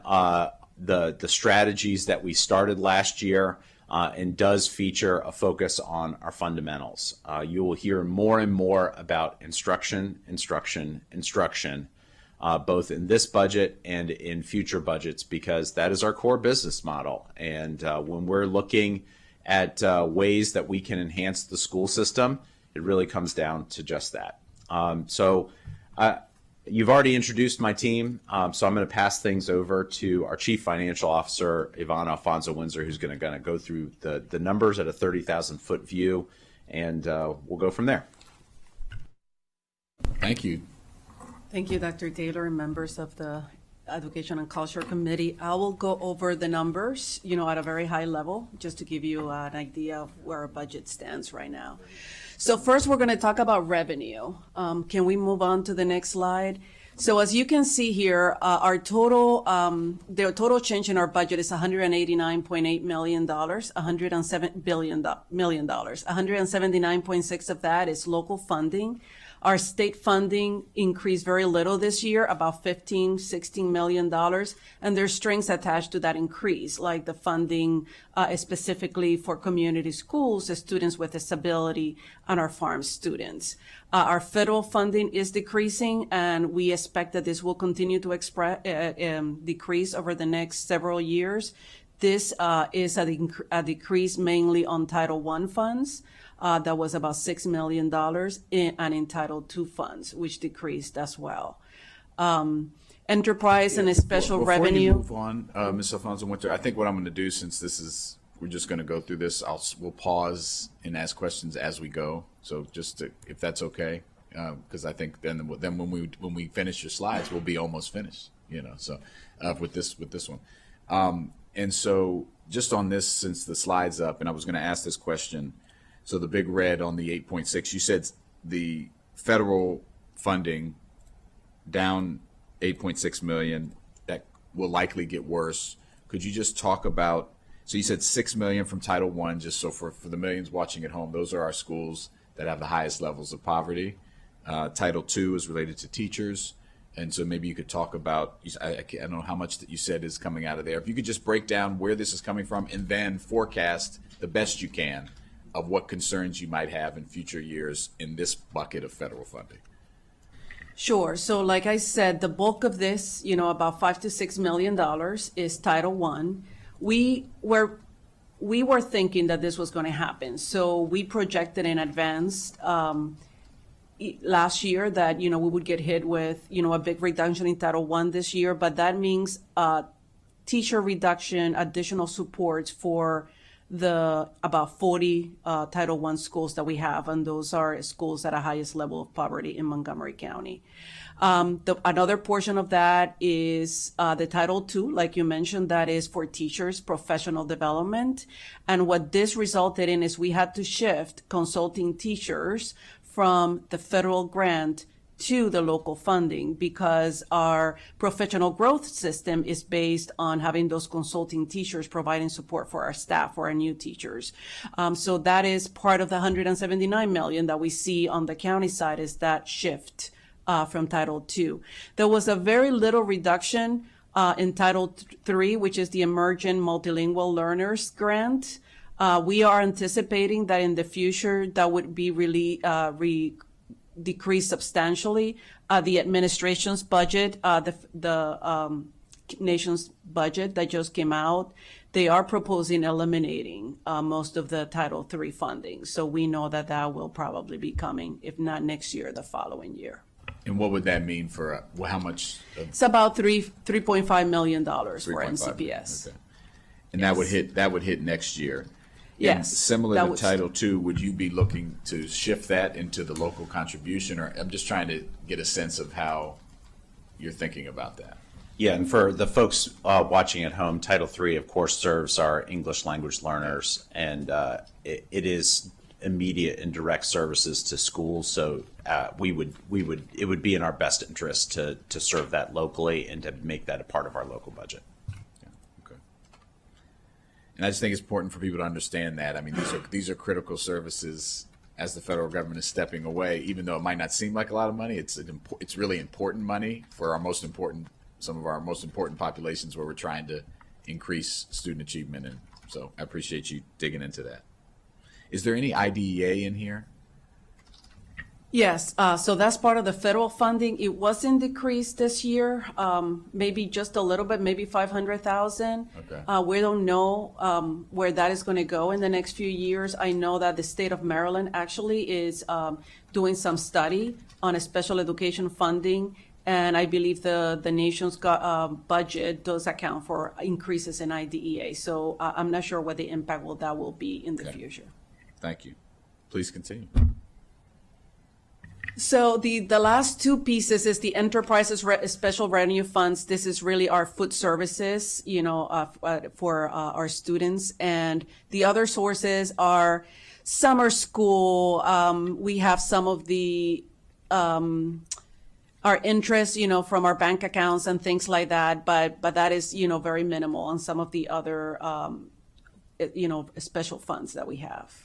the strategies that we started last year and does feature a focus on our fundamentals. You will hear more and more about instruction, both in this budget and in future budgets, because that is our core business model. And when we're looking at ways that we can enhance the school system, it really comes down to just that. You've already introduced my team, so I'm going to pass things over to our Chief Financial Officer, Yvonne Alfonso-Windsor, who's going to go through the numbers at a 30,000-foot view, and we'll go from there. Thank you. Thank you, Dr. Taylor, and members of the Education and Culture Committee. I will go over the numbers, at a very high level, just to give you an idea of where our budget stands right now. So first, we're going to talk about revenue. Can we move on to the next slide? So as you can see here, our total, the total change in our budget is $189.8 million, $107 billion, $179.6 of that is local funding. Our state funding increased very little this year, about $16 million, and there's strings attached to that increase, like the funding specifically for community schools, the students with disability, and our farm students. Our federal funding is decreasing, and we expect that this will continue to decrease over the next several years. This is a decrease mainly on Title I funds. That was about $6 million, and in Title II funds, which decreased as well. Enterprise and special revenue. Before you move on, Ms. Alfonso-Windsor, I think what I'm going to do, since we're just going to go through this, we'll pause and ask questions as we go. So if that's okay, because I think then when we finish your slides, we'll be almost finished. So with this one, and so just on this, since the slide's up, and I was going to ask this question. So the big red on the 8.6, you said the federal funding down 8.6 million, that will likely get worse. Could you just talk about, so you said 6 million from Title I, just so for the millions watching at home, those are our schools that have the highest levels of poverty. Title II is related to teachers. And so maybe you could talk about, I don't know how much that you said is coming out of there. If you could just break down where this is coming from and then forecast the best you can of what concerns you might have in future years in this bucket of federal funding. Sure. So like I said, the bulk of this, about $5 to $6 million is Title I. We were thinking that this was going to happen. So we projected in advance last year that, we would get hit with, a big reduction in Title I this year, but that means teacher reduction, additional supports for the about 40 Title I schools that we have, and those are schools at a highest level of poverty in Montgomery County. Another portion of that is the Title II, like you mentioned, that is for teachers' professional development. And what this resulted in is we had to shift consulting teachers from the federal grant to the local funding because our professional growth system is based on having those consulting teachers providing support for our staff, for our new teachers. So that is part of the $179 million that we see on the county side, is that shift from Title II. There was a very little reduction in Title III, which is the Emerging Multilingual Learners Grant. We are anticipating that in the future that would be really decreased substantially. The administration's budget, the nation's budget that just came out, they are proposing eliminating most of the Title III funding. So we know that that will probably be coming, if not next year, the following year. And what would that mean for, how much? It's about $3.5 million for 3.5. MCPS. Okay. And that would hit next year. Yes. And similar that to would- Title II, would you be looking to shift that into the local contribution? Or I'm just trying to get a sense of how you're thinking about that. Yeah, and for the folks watching at home, Title III, of course, serves our English language learners, and it is immediate and direct services to schools. So it would be in our best interest to serve that locally and to make that a part of our local budget. And I just think it's important for people to understand that. I mean, these are critical services as the federal government is stepping away. Even though it might not seem like a lot of money, it's really important money for some of our most important populations where we're trying to increase student achievement. And so I appreciate you digging into that. Is there any IDEA in here? Yes, so that's part of the federal funding. It wasn't decreased this year, maybe just a little bit, maybe 500,000. Okay. We don't know where that is going to go in the next few years. I know that the state of Maryland actually is doing some study on a special education funding, and I believe the nation's budget does account for increases in IDEA. So I'm not sure what the impact that will be in the future. Thank you. Please continue. So the last two pieces is the enterprises special revenue funds. This is really our food services, for our students. And the other sources are summer school. We have some of the our interest, from our bank accounts and things like that. But that is, very minimal on some of the other, special funds that we have.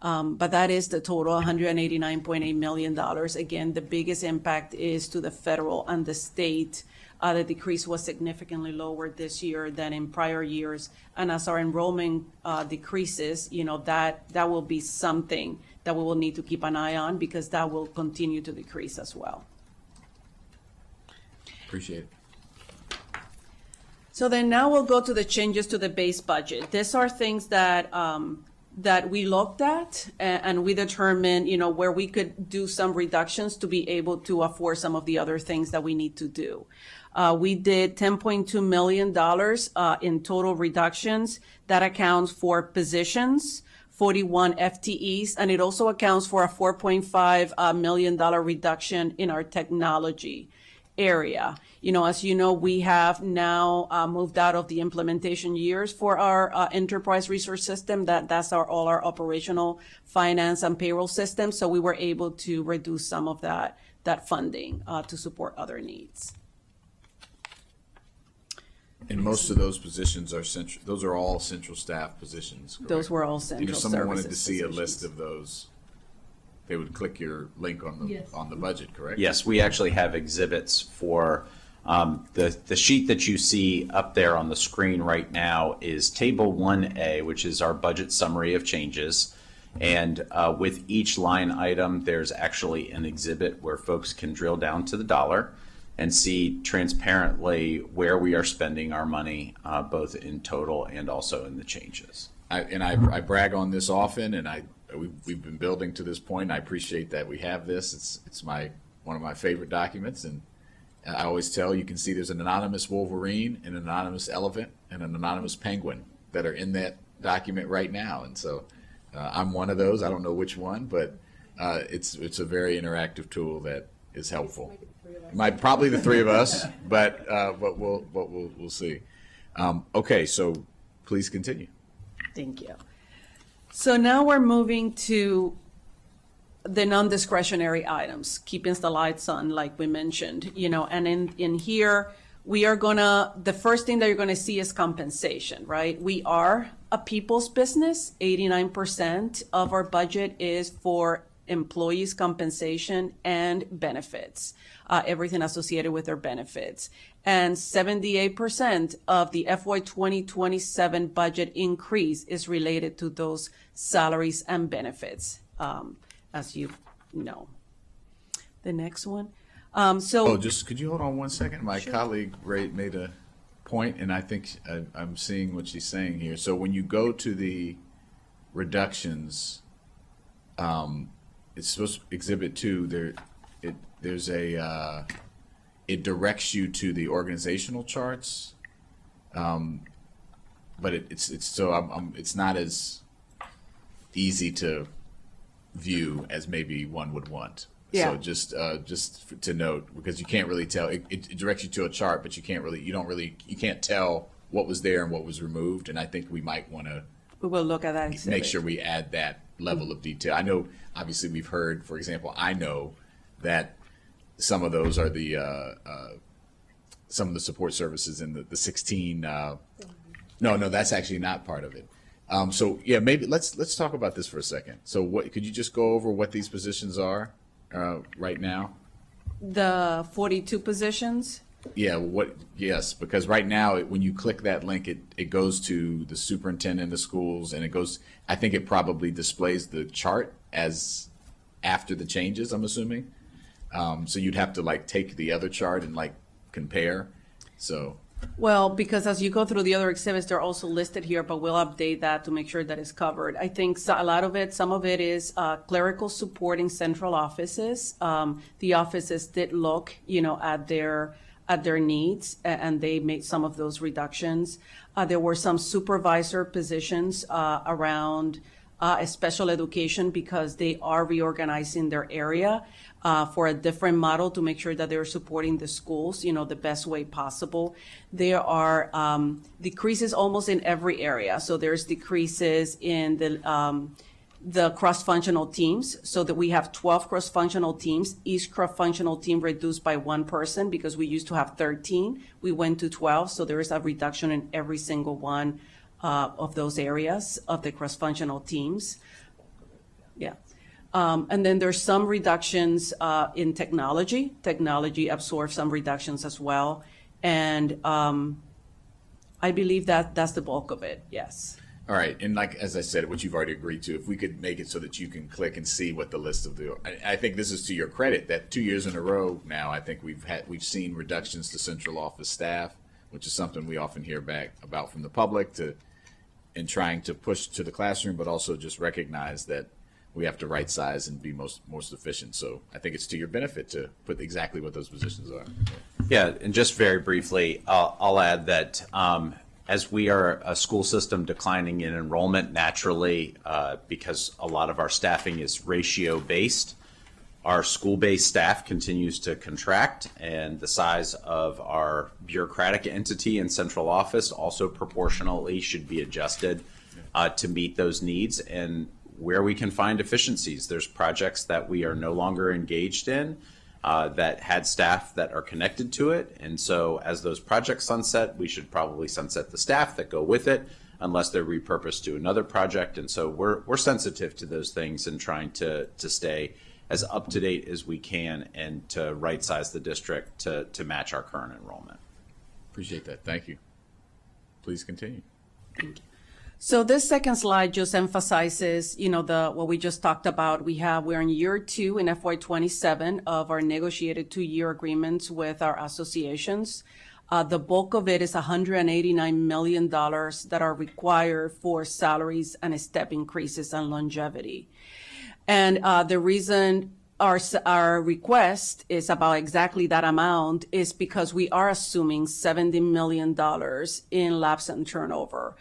But that is the total, $189.8 million. Again, the biggest impact is to the federal and the state. The decrease was significantly lower this year than in prior years. And as our enrollment decreases, that will be something that we will need to keep an eye on because that will continue to decrease as well. Appreciate it. So then now we'll go to the changes to the base budget. These are things that we looked at and we determined, where we could do some reductions to be able to afford some of the other things that we need to do. We did $10.2 million in total reductions. That accounts for positions, 41 FTEs, and it also accounts for a $4.5 million reduction in our technology area. As you know, we have now moved out of the implementation years for our enterprise resource system. That's all our operational finance and payroll systems. So we were able to reduce some of that funding to support other needs. And most of those positions are central. Those are all central staff positions. Correct? Those were all central If someone wanted to services see positions. a list of those, they would click your link on the budget, correct? Yes, we actually have exhibits for the sheet that you see up there on the screen right now is Table 1A, which is our budget summary of changes. And with each line item, there's actually an exhibit where folks can drill down to the dollar and see transparently where we are spending our money, both in total and also in the changes. I brag on this often, and I we've been building to this point. I appreciate that we have this. It's one of my favorite documents, and I always tell you can see there's an anonymous Wolverine, an anonymous elephant, and an anonymous penguin that are in that document right now. And so I'm one of those. I don't know which one, but it's a very interactive tool that is helpful. Probably the three of us, but we'll see. Okay, so please continue. Thank you. So now we're moving to the non-discretionary items, keeping the lights on, like we mentioned, and in here, the first thing that you're gonna see is compensation, right? We are a people's business. 89% of our budget is for employees' compensation and benefits, everything associated with their benefits. And 78% of the FY 2027 budget increase is related to those salaries and benefits, as you know. The next one. Could you hold on 1 second? My colleague made a point, and I think I'm seeing what she's saying here. So when you go to the reductions, it's supposed to Exhibit 2. It directs you to the organizational charts, but it's not as easy to view as maybe one would want. Yeah. So just to note, because you can't really tell. It directs you to a chart, but you can't tell what was there and what was removed. And I think we might want to. We will look at that exhibit. Make sure we add that level of detail. I know, obviously, we've heard, for example, I know that some of those are some of the support services in the 16. No, that's actually not part of it. So yeah, maybe let's talk about this for a second. So could you just go over what these positions are right now? The 42 positions. Yeah, yes, because right now when you click that link, it goes to the superintendent of schools, and I think it probably displays the chart as after the changes, I'm assuming. So you'd have to take the other chart and compare. So. Well, because as you go through the other exhibits, they're also listed here, but we'll update that to make sure that it's covered. I think some of it is clerical support in central offices. The offices did look, at their needs, and they made some of those reductions. There were some supervisor positions around special education because they are reorganizing their area for a different model to make sure that they're supporting the schools, the best way possible. There are decreases almost in every area. So there's decreases in the cross-functional teams, so that we have 12 cross-functional teams. Each cross-functional team reduced by one person because we used to have 13. We went to 12, so there is a reduction in every single one of those areas of the cross-functional teams. Yeah. And then there's some reductions in technology. Technology absorbs some reductions as well. And I believe that's the bulk of it, yes. All right, and as I said, which you've already agreed to, if we could make it so that you can click and see what the list of I think this is to your credit that 2 years in a row now, I think we've seen reductions to central office staff, which is something we often hear back about from the public in trying to push to the classroom, but also just recognize that we have to right size and be most efficient. So I think it's to your benefit to put exactly what those positions are. Yeah, and just very briefly, I'll add that as we are a school system declining in enrollment naturally, because a lot of our staffing is ratio based, our school-based staff continues to contract, and the size of our bureaucratic entity in central office also proportionally should be adjusted to meet those needs. And where we can find efficiencies, there's projects that we are no longer engaged in that had staff that are connected to it. And so as those projects sunset, we should probably sunset the staff that go with it unless they're repurposed to another project. And so we're sensitive to those things and trying to stay as up to date as we can and to right size the district to match our current enrollment. Appreciate that. Thank you. Please continue. Thank you. So this second slide just emphasizes, what we just talked about. We're in year 2 in FY 27 of our negotiated 2-year agreements with our associations. The bulk of it is $189 million that are required for salaries and step increases and longevity. And the reason our request is about exactly that amount is because we are assuming $70 million in lapse and turnover.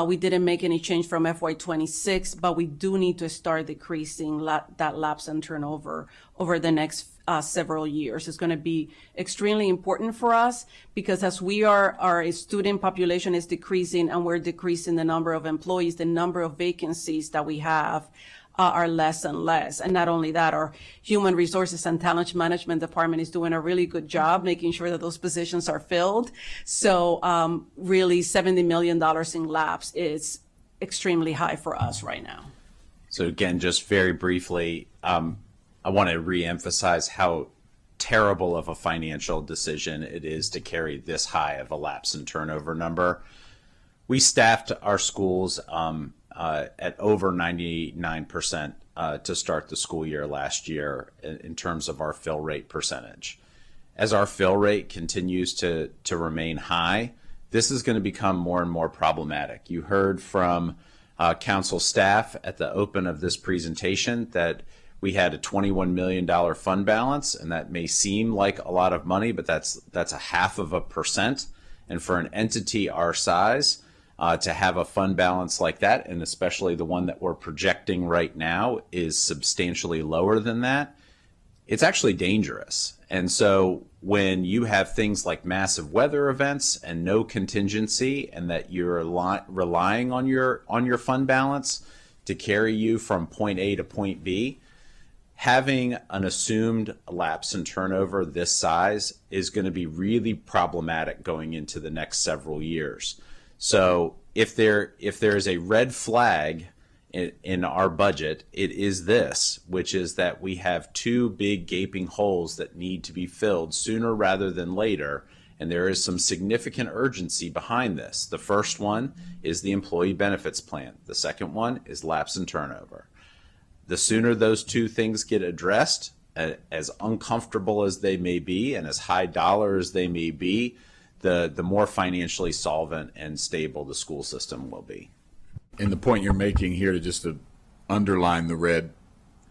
We didn't make any change from FY26, but we do need to start decreasing that lapse and turnover over the next several years. It's going to be extremely important for us because as our student population is decreasing and we're decreasing the number of employees, the number of vacancies that we have are less and less. And not only that, our Human Resources and Talent Management Department is doing a really good job making sure that those positions are filled. So really $70 million in lapse is extremely high for us right now. So again, just very briefly, I want to reemphasize how terrible of a financial decision it is to carry this high of a lapse and turnover number. We staffed our schools at over 99% to start the school year last year in terms of our fill rate percentage. As our fill rate continues to remain high, this is going to become more and more problematic. You heard from council staff at the open of this presentation that we had a $21 million fund balance, and that may seem like a lot of money, but that's 0.5%. And for an entity our size, to have a fund balance like that, and especially the one that we're projecting right now is substantially lower than that, it's actually dangerous. And so when you have things like massive weather events and no contingency, and that you're relying on your fund balance to carry you from point A to point B, having an assumed lapse and turnover this size is going to be really problematic going into the next several years. So if there is a red flag in our budget, it is this, which is that we have two big gaping holes that need to be filled sooner rather than later, and there is some significant urgency behind this. The first one is the employee benefits plan. The second one is lapse and turnover. The sooner those two things get addressed, as uncomfortable as they may be and as high dollar as they may be, the more financially solvent and stable the school system will be. And the point you're making here, to underline the red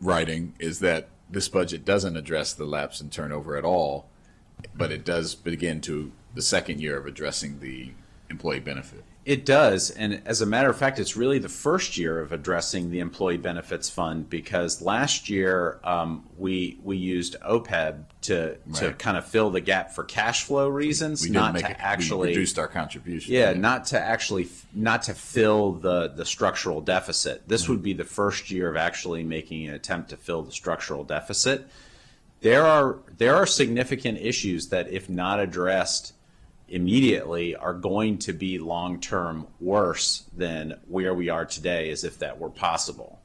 writing, is that this budget doesn't address the lapse and turnover at all, but it does begin to the second year of addressing the employee benefit. It does, and as a matter of fact, it's really the first year of addressing the Employee Benefits Fund, because last year we used OPEB to kind of fill the gap for cash flow reasons, We reduced our contribution. Yeah, not to fill the structural deficit. This would be the first year of actually making an attempt to fill the structural deficit. There are significant issues that, if not addressed immediately, are going to be long-term worse than where we are today, as if that were possible.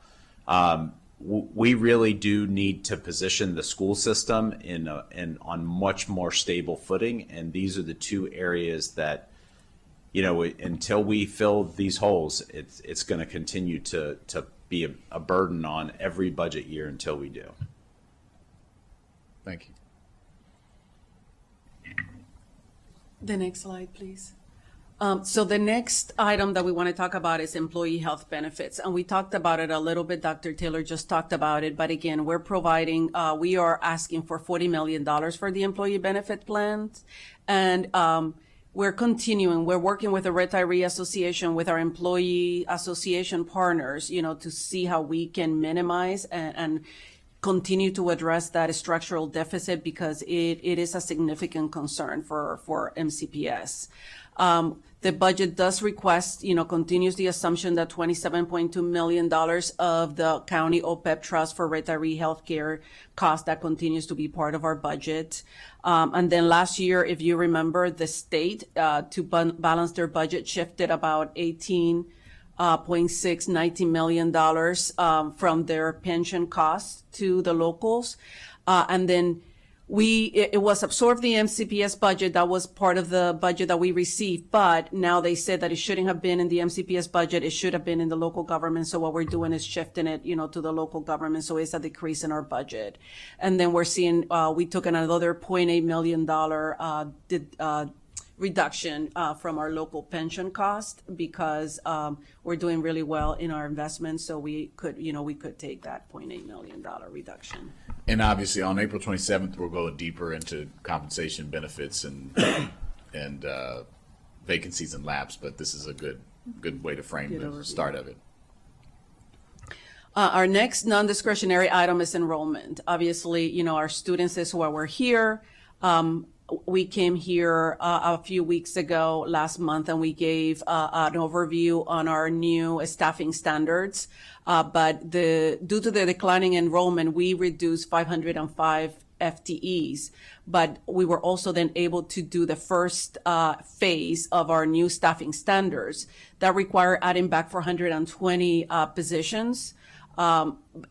We really do need to position the school system on much more stable footing, and these are the two areas that, until we fill these holes, it's going to continue to be a burden on every budget year until we do. Thank you. The next slide, please. So the next item that we want to talk about is employee health benefits. And we talked about it a little bit. Dr. Taylor just talked about it. But again, we are asking for $40 million for the employee benefit plans. And we're continuing. We're working with the Retiree Association, with our employee association partners, to see how we can minimize and continue to address that structural deficit, because it is a significant concern for MCPS. The budget does request, continues the assumption that $27.2 million of the county OPEB trust for retiree healthcare cost, that continues to be part of our budget. And then last year, if you remember, the state, to balance their budget, shifted about $19 million from their pension costs to the locals. And then it was absorbed the MCPS budget. That was part of the budget that we received. But now they said that it shouldn't have been in the MCPS budget. It should have been in the local government. So what we're doing is shifting it, to the local government. So it's a decrease in our budget. And then we're seeing, we took another $0.8 million reduction from our local pension cost because we're doing really well in our investments. So we could take that $0.8 million reduction. And obviously, on April 27th, we'll go deeper into compensation, benefits, and vacancies and lapse. But this is a good way to frame the start of it. Our next non-discretionary item is enrollment. Obviously, our students is why we're here. We came here a few weeks ago, last month, and we gave an overview on our new staffing standards. But due to the declining enrollment, we reduced 505 FTEs. But we were also then able to do the first phase of our new staffing standards that require adding back 420 positions.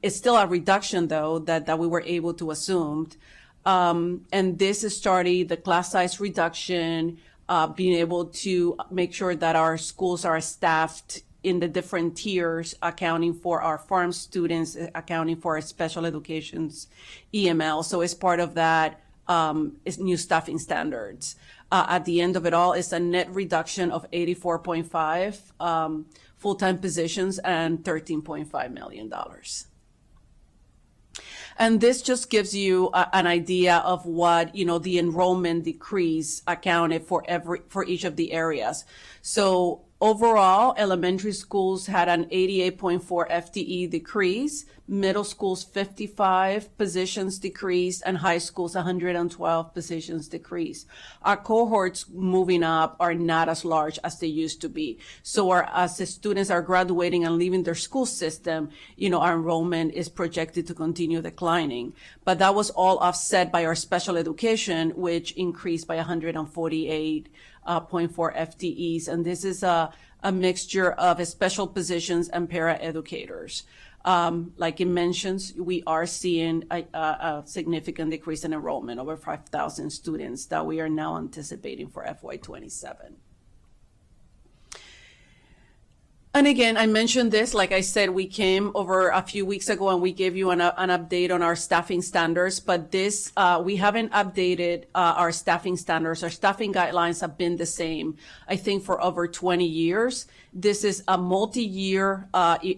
It's still a reduction, though, that we were able to assume. And this is starting the class size reduction, being able to make sure that our schools are staffed in the different tiers, accounting for our farm students, accounting for our special education's EML. So as part of that is new staffing standards. At the end of it all, it's a net reduction of 84.5 full-time positions and $13.5 million. And this just gives you an idea of what, the enrollment decrease accounted for each of the areas. So overall, elementary schools had an 88.4 FTE decrease, middle schools 55 positions decreased, and high schools 112 positions decreased. Our cohorts moving up are not as large as they used to be. So as the students are graduating and leaving their school system, our enrollment is projected to continue declining. But that was all offset by our special education, which increased by 148.4 FTEs. And this is a mixture of special positions and para-educators. Like it mentions, we are seeing a significant decrease in enrollment, over 5,000 students that we are now anticipating for FY27. And again, I mentioned this, like I said, we came over a few weeks ago and we gave you an update on our staffing standards, but this, we haven't updated our staffing standards. Our staffing guidelines have been the same, I think, for over 20 years. This is a multi-year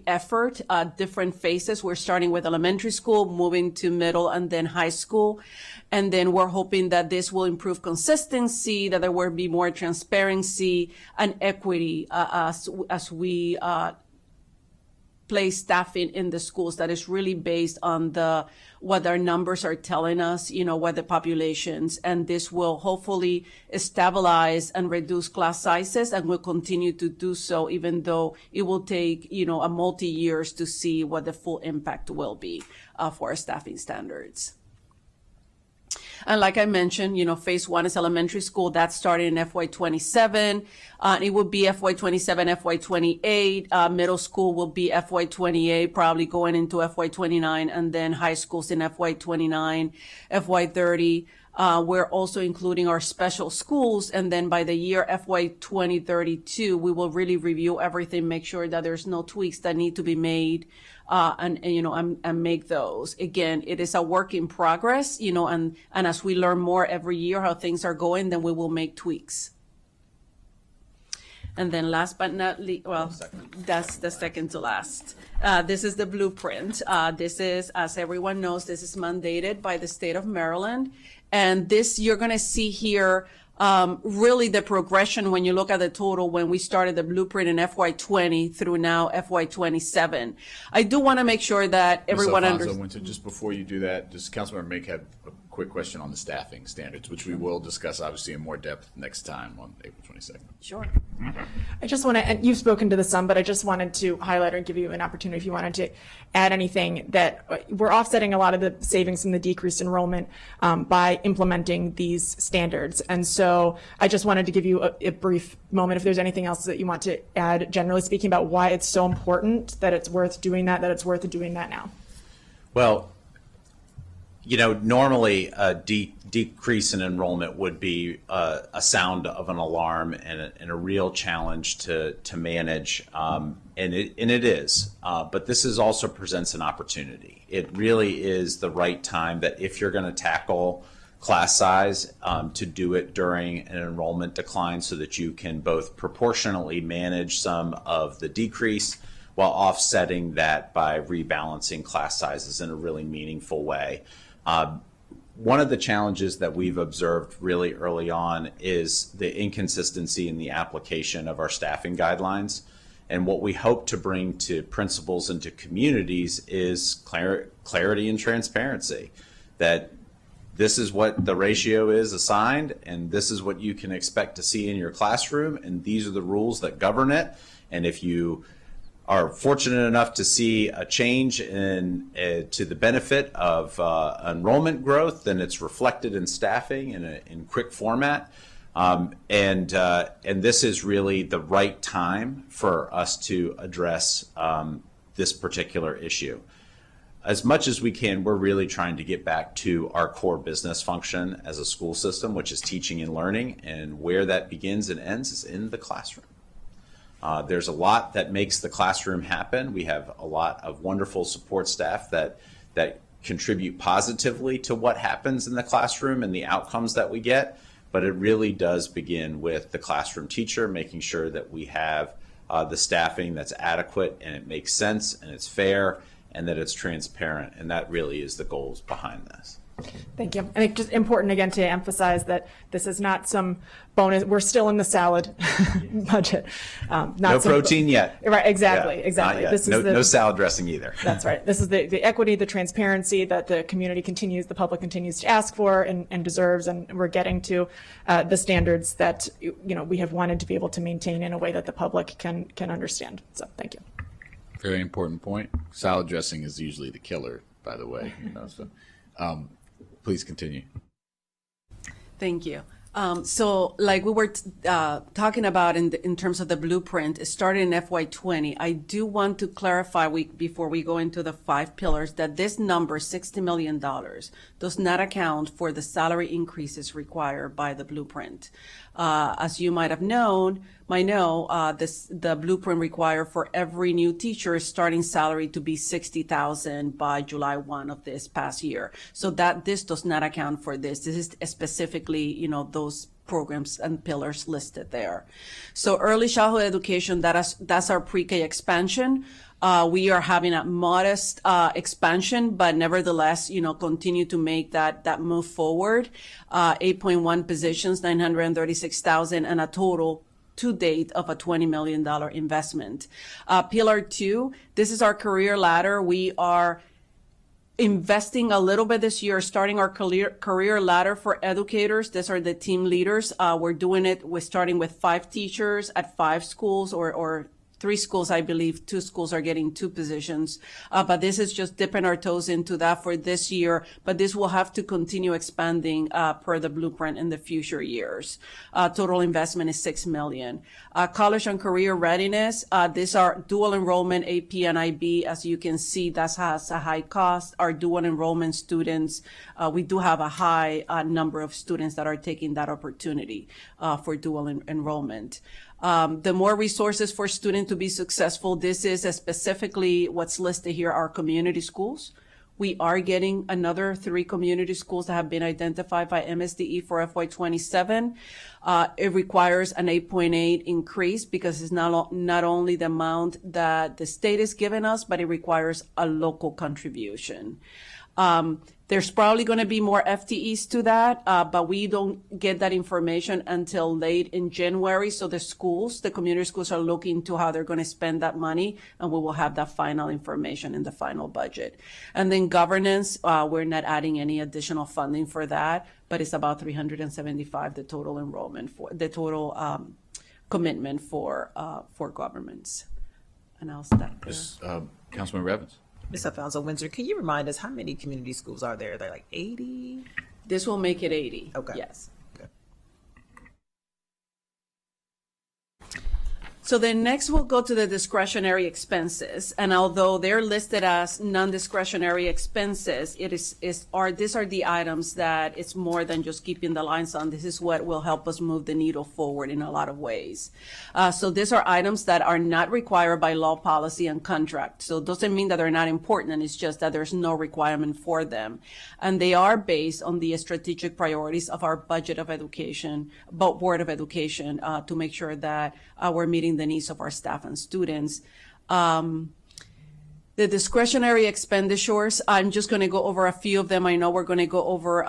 effort, different phases. We're starting with elementary school, moving to middle and then high school. And then we're hoping that this will improve consistency, that there will be more transparency and equity as we place staffing in the schools that is really based on what our numbers are telling us, what the populations, and this will hopefully stabilize and reduce class sizes and will continue to do so, even though it will take, a multi-years to see what the full impact will be for our staffing standards. And like I mentioned, phase one is elementary school. That started in FY27. It will be FY27, FY28. Middle school will be FY28, probably going into FY29, and then high schools in FY29, FY30. We're also including our special schools, and then by the year FY 2032, we will really review everything, make sure that there's no tweaks that need to be made, and make those. Again, it is a work in progress, and as we learn more every year how things are going, then we will make tweaks. And then last but not least, that's the second to last. This is the blueprint. This is, as everyone knows, this is mandated by the state of Maryland. And this, you're going to see here, really the progression when you look at the total when we started the blueprint in FY20 through now FY27. I do want to make sure that everyone understands. Just before you do that, does Councilmember Mink have a quick question on the staffing standards, which we will discuss obviously in more depth next time on April 22nd. Sure. I just want to, and you've spoken to this some, but I just wanted to highlight or give you an opportunity if you wanted to add anything that we're offsetting a lot of the savings from the decreased enrollment by implementing these standards. And so I just wanted to give you a brief moment if there's anything else that you want to add, generally speaking, about why it's so important, that it's worth doing that it's worth doing that now. Well, normally a decrease in enrollment would be a sound of an alarm and a real challenge to manage, and it is. But this also presents an opportunity. It really is the right time that if you're going to tackle class size to do it during an enrollment decline so that you can both proportionally manage some of the decrease while offsetting that by rebalancing class sizes in a really meaningful way. One of the challenges that we've observed really early on is the inconsistency in the application of our staffing guidelines. And what we hope to bring to principals and to communities is clarity and transparency, that this is what the ratio is assigned, and this is what you can expect to see in your classroom, and these are the rules that govern it. And if you are fortunate enough to see a change in to the benefit of enrollment growth, then it's reflected in staffing in quick format. And this is really the right time for us to address this particular issue. As much as we can, we're really trying to get back to our core business function as a school system, which is teaching and learning, and where that begins and ends is in the classroom. There's a lot that makes the classroom happen. We have a lot of wonderful support staff that contribute positively to what happens in the classroom and the outcomes that we get. But it really does begin with the classroom teacher, making sure that we have the staffing that's adequate and it makes sense and it's fair and that it's transparent. And that really is the goals behind this. Thank you. I think just important again to emphasize that this is not some bonus. We're still in the salad budget. No protein yet. Right. Exactly. Yeah, exactly. Not yet. This is no salad dressing either. That's right. This is the equity, the transparency that the community continues, the public continues to ask for and deserves, and we're getting to the standards that we have wanted to be able to maintain in a way that the public can understand. So thank you. Very important point. Salad dressing is usually the killer, by the way. Please continue. Thank you. So like we were talking about in terms of the blueprint, starting in FY20, I do want to clarify before we go into the 5 pillars that this number, $60 million, does not account for the salary increases required by the blueprint. As you might know, the blueprint require for every new teacher starting salary to be $60,000 by July 1 of this past year. So that this does not account for this. This is specifically, those programs and pillars listed there. So early childhood education, that's our pre-K expansion. We are having a modest expansion, but nevertheless, continue to make that move forward. 8.1 positions, 936,000, and a total to date of a $20 million investment. Pillar 2, this is our career ladder. We are investing a little bit this year, starting our career ladder for educators. These are the team leaders. We're doing it. We're starting with 5 teachers at 5 schools or 3 schools, I believe. 2 schools are getting 2 positions. But this is just dipping our toes into that for this year. But this will have to continue expanding per the blueprint in the future years. Total investment is $6 million. College and career readiness. These are dual enrollment, AP and IB. As you can see, that has a high cost. Our dual enrollment students, we do have a high number of students that are taking that opportunity for dual enrollment. The more resources for students to be successful, this is specifically what's listed here, our community schools. We are getting another 3 community schools that have been identified by MSDE for FY27. It requires an 8.8 increase because it's not only the amount that the state is giving us, but it requires a local contribution. There's probably going to be more FTEs to that, but we don't get that information until late in January. So the community schools are looking to how they're going to spend that money, and we will have that final information in the final budget. And then governance, we're not adding any additional funding for that, but it's about $375, the total enrollment for the total commitment for governments. And I'll stop there. Councilman Evans. Ms. Alfonso Windsor, can you remind us how many community schools are there? They're like 80? This will make it 80. Okay. Yes. Okay. So then next we'll go to the discretionary expenses. And although they're listed as non-discretionary expenses, these are the items that it's more than just keeping the lines on. This is what will help us move the needle forward in a lot of ways. So these are items that are not required by law, policy, and contract. So it doesn't mean that they're not important. It's just that there's no requirement for them. And they are based on the strategic priorities of our budget of education, Board of Education, to make sure that we're meeting the needs of our staff and students. The discretionary expenditures, I'm just going to go over a few of them. I know we're going to go over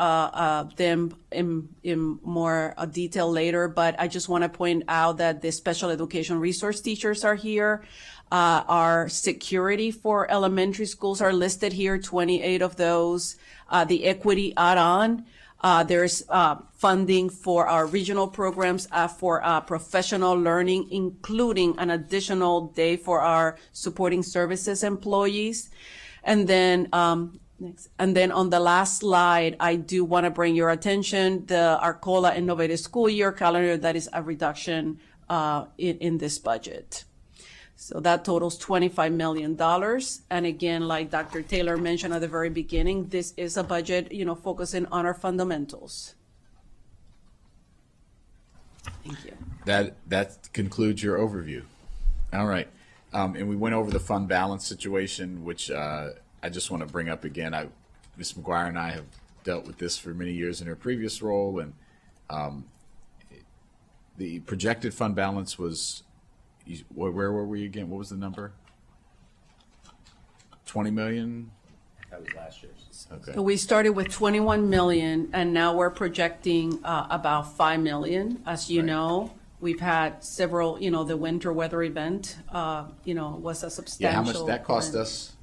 them in more detail later, but I just want to point out that the special education resource teachers are here. Our security for elementary schools are listed here, 28 of those. The equity add-on. There's funding for our regional programs, for professional learning, including an additional day for our supporting services employees. And then next. And then on the last slide, I do want to bring your attention the Arcola Innovative School Year calendar. That is a reduction in this budget. So that totals $25 million. And again, like Dr. Taylor mentioned at the very beginning, this is a budget, focusing on our fundamentals. Thank you. That concludes your overview. All right. And we went over the fund balance situation, which I just want to bring up again. Ms. McGuire and I have dealt with this for many years in her previous role, and the projected fund balance was, where were we again? What was the number? 20 million? That was last year's. Okay. So we started with 21 million, and now we're projecting about 5 million. As you know, we've had several, the winter weather event, was a substantial. Yeah, how much that cost us?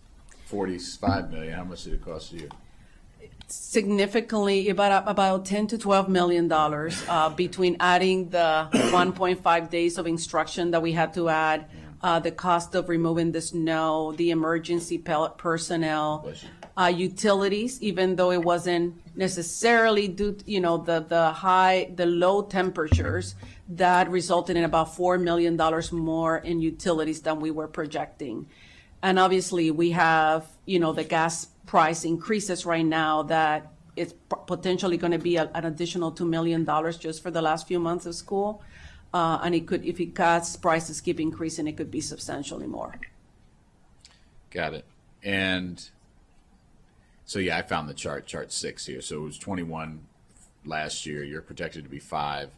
45 million. How much did it cost you? Significantly, about 10 to 12 million dollars between adding the 1.5 days of instruction that we had to add, the cost of removing the snow, the emergency personnel, utilities, even though it wasn't necessarily due to, the low temperatures, that resulted in about $4 million more in utilities than we were projecting. And obviously we have, the gas price increases right now that it's potentially going to be an additional $2 million just for the last few months of school. And it could, if it gas prices keep increasing, it could be substantially more. Got it. And so, yeah, I found the chart 6 here. So it was 21 last year. You're projected to be 5.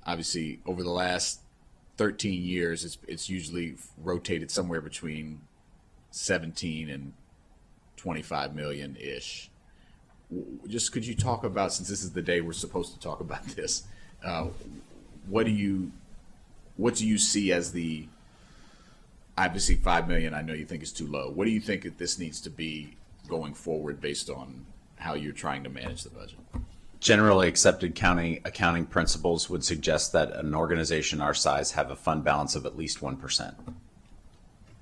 Obviously, over the last 13 years, it's usually rotated somewhere between 17 and 25 million ish. Just could you talk about, since this is the day we're supposed to talk about this, what do you see as the, obviously 5 million I know you think is too low. What do you think that this needs to be going forward based on how you're trying to manage the budget? Generally accepted accounting principles would suggest that an organization our size have a fund balance of at least 1%.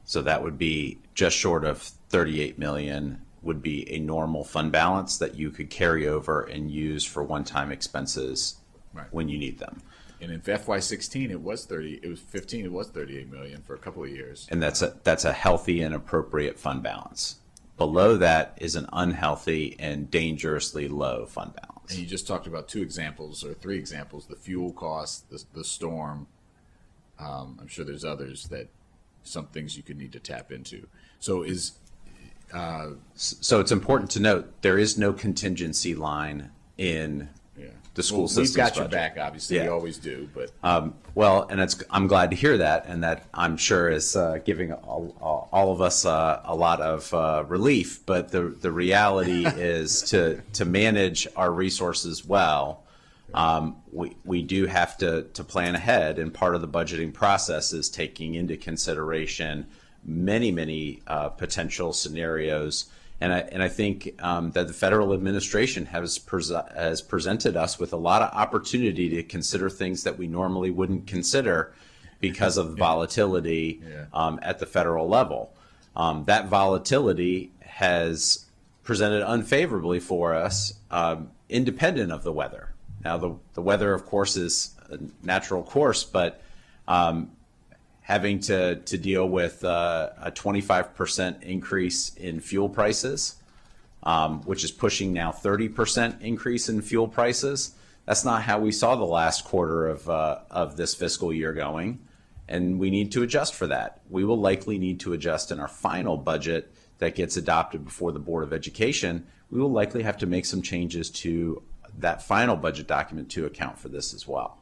So that would be just short of 38 million would be a normal fund balance that you could carry over and use for one-time expenses when you need them. And in FY16, it was 38 million for a couple of years. And that's a healthy and appropriate fund balance. Below that is an unhealthy and dangerously low fund balance. And you just talked about 2 examples or 3 examples: the fuel cost, the storm. I'm sure there's others that some things you could need to tap into. So so it's important to note there is no contingency line in the school system. We've got your budget. back, obviously. We always do, but well, and I'm glad to hear that, and that I'm sure is giving all of us a lot of relief. But the reality is to manage our resources well. We do have to plan ahead, and part of the budgeting process is taking into consideration many potential scenarios. And I think that the federal administration has presented us with a lot of opportunity to consider things that we normally wouldn't consider because of volatility at the federal level. That volatility has presented unfavorably for us, independent of the weather. Now, the weather, of course, is a natural course, but having to deal with a 25% increase in fuel prices, which is pushing now 30% increase in fuel prices. That's not how we saw the last quarter of this fiscal year going, and we need to adjust for that. We will likely need to adjust in our final budget that gets adopted before the Board of Education. We will likely have to make some changes to that final budget document to account for this as well.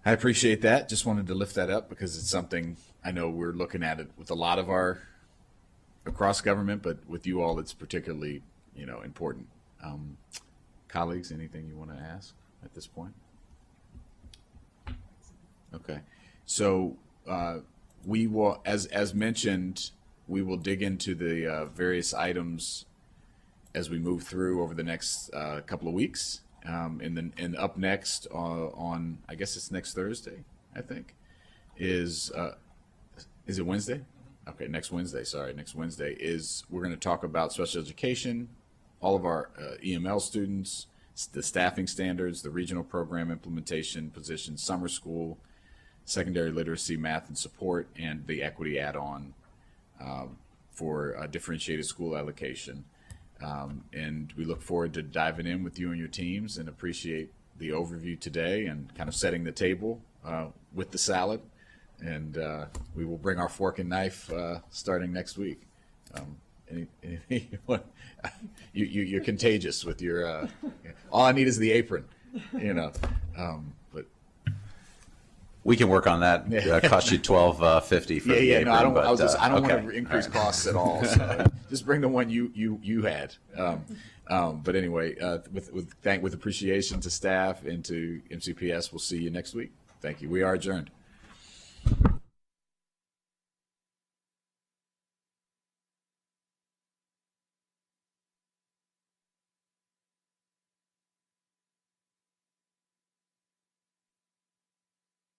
I appreciate that. Just wanted to lift that up because it's something I know we're looking at it with a lot of our across government, but with you all, it's particularly, important. Colleagues, anything you want to ask at this point? Okay. So we will, as mentioned, we will dig into the various items as we move through over the next couple of weeks. And up next on, I guess it's next Thursday, I think, is it Wednesday? Okay, next Wednesday, next Wednesday is we're going to talk about special education, all of our EML students, the staffing standards, the regional program implementation positions, summer school, secondary literacy, math and support, and the equity add-on for differentiated school allocation. And we look forward to diving in with you and your teams and appreciate the overview today and kind of setting the table with the salad. And we will bring our fork and knife starting next week. You're contagious with your. All I need is the apron, But we can work on that. Cost you $12.50 for the apron, I don't. but, I don't okay. want to increase costs at all. So just bring the one you had. But anyway, with appreciation to staff and to MCPS, we'll see you next week. Thank you. We are adjourned.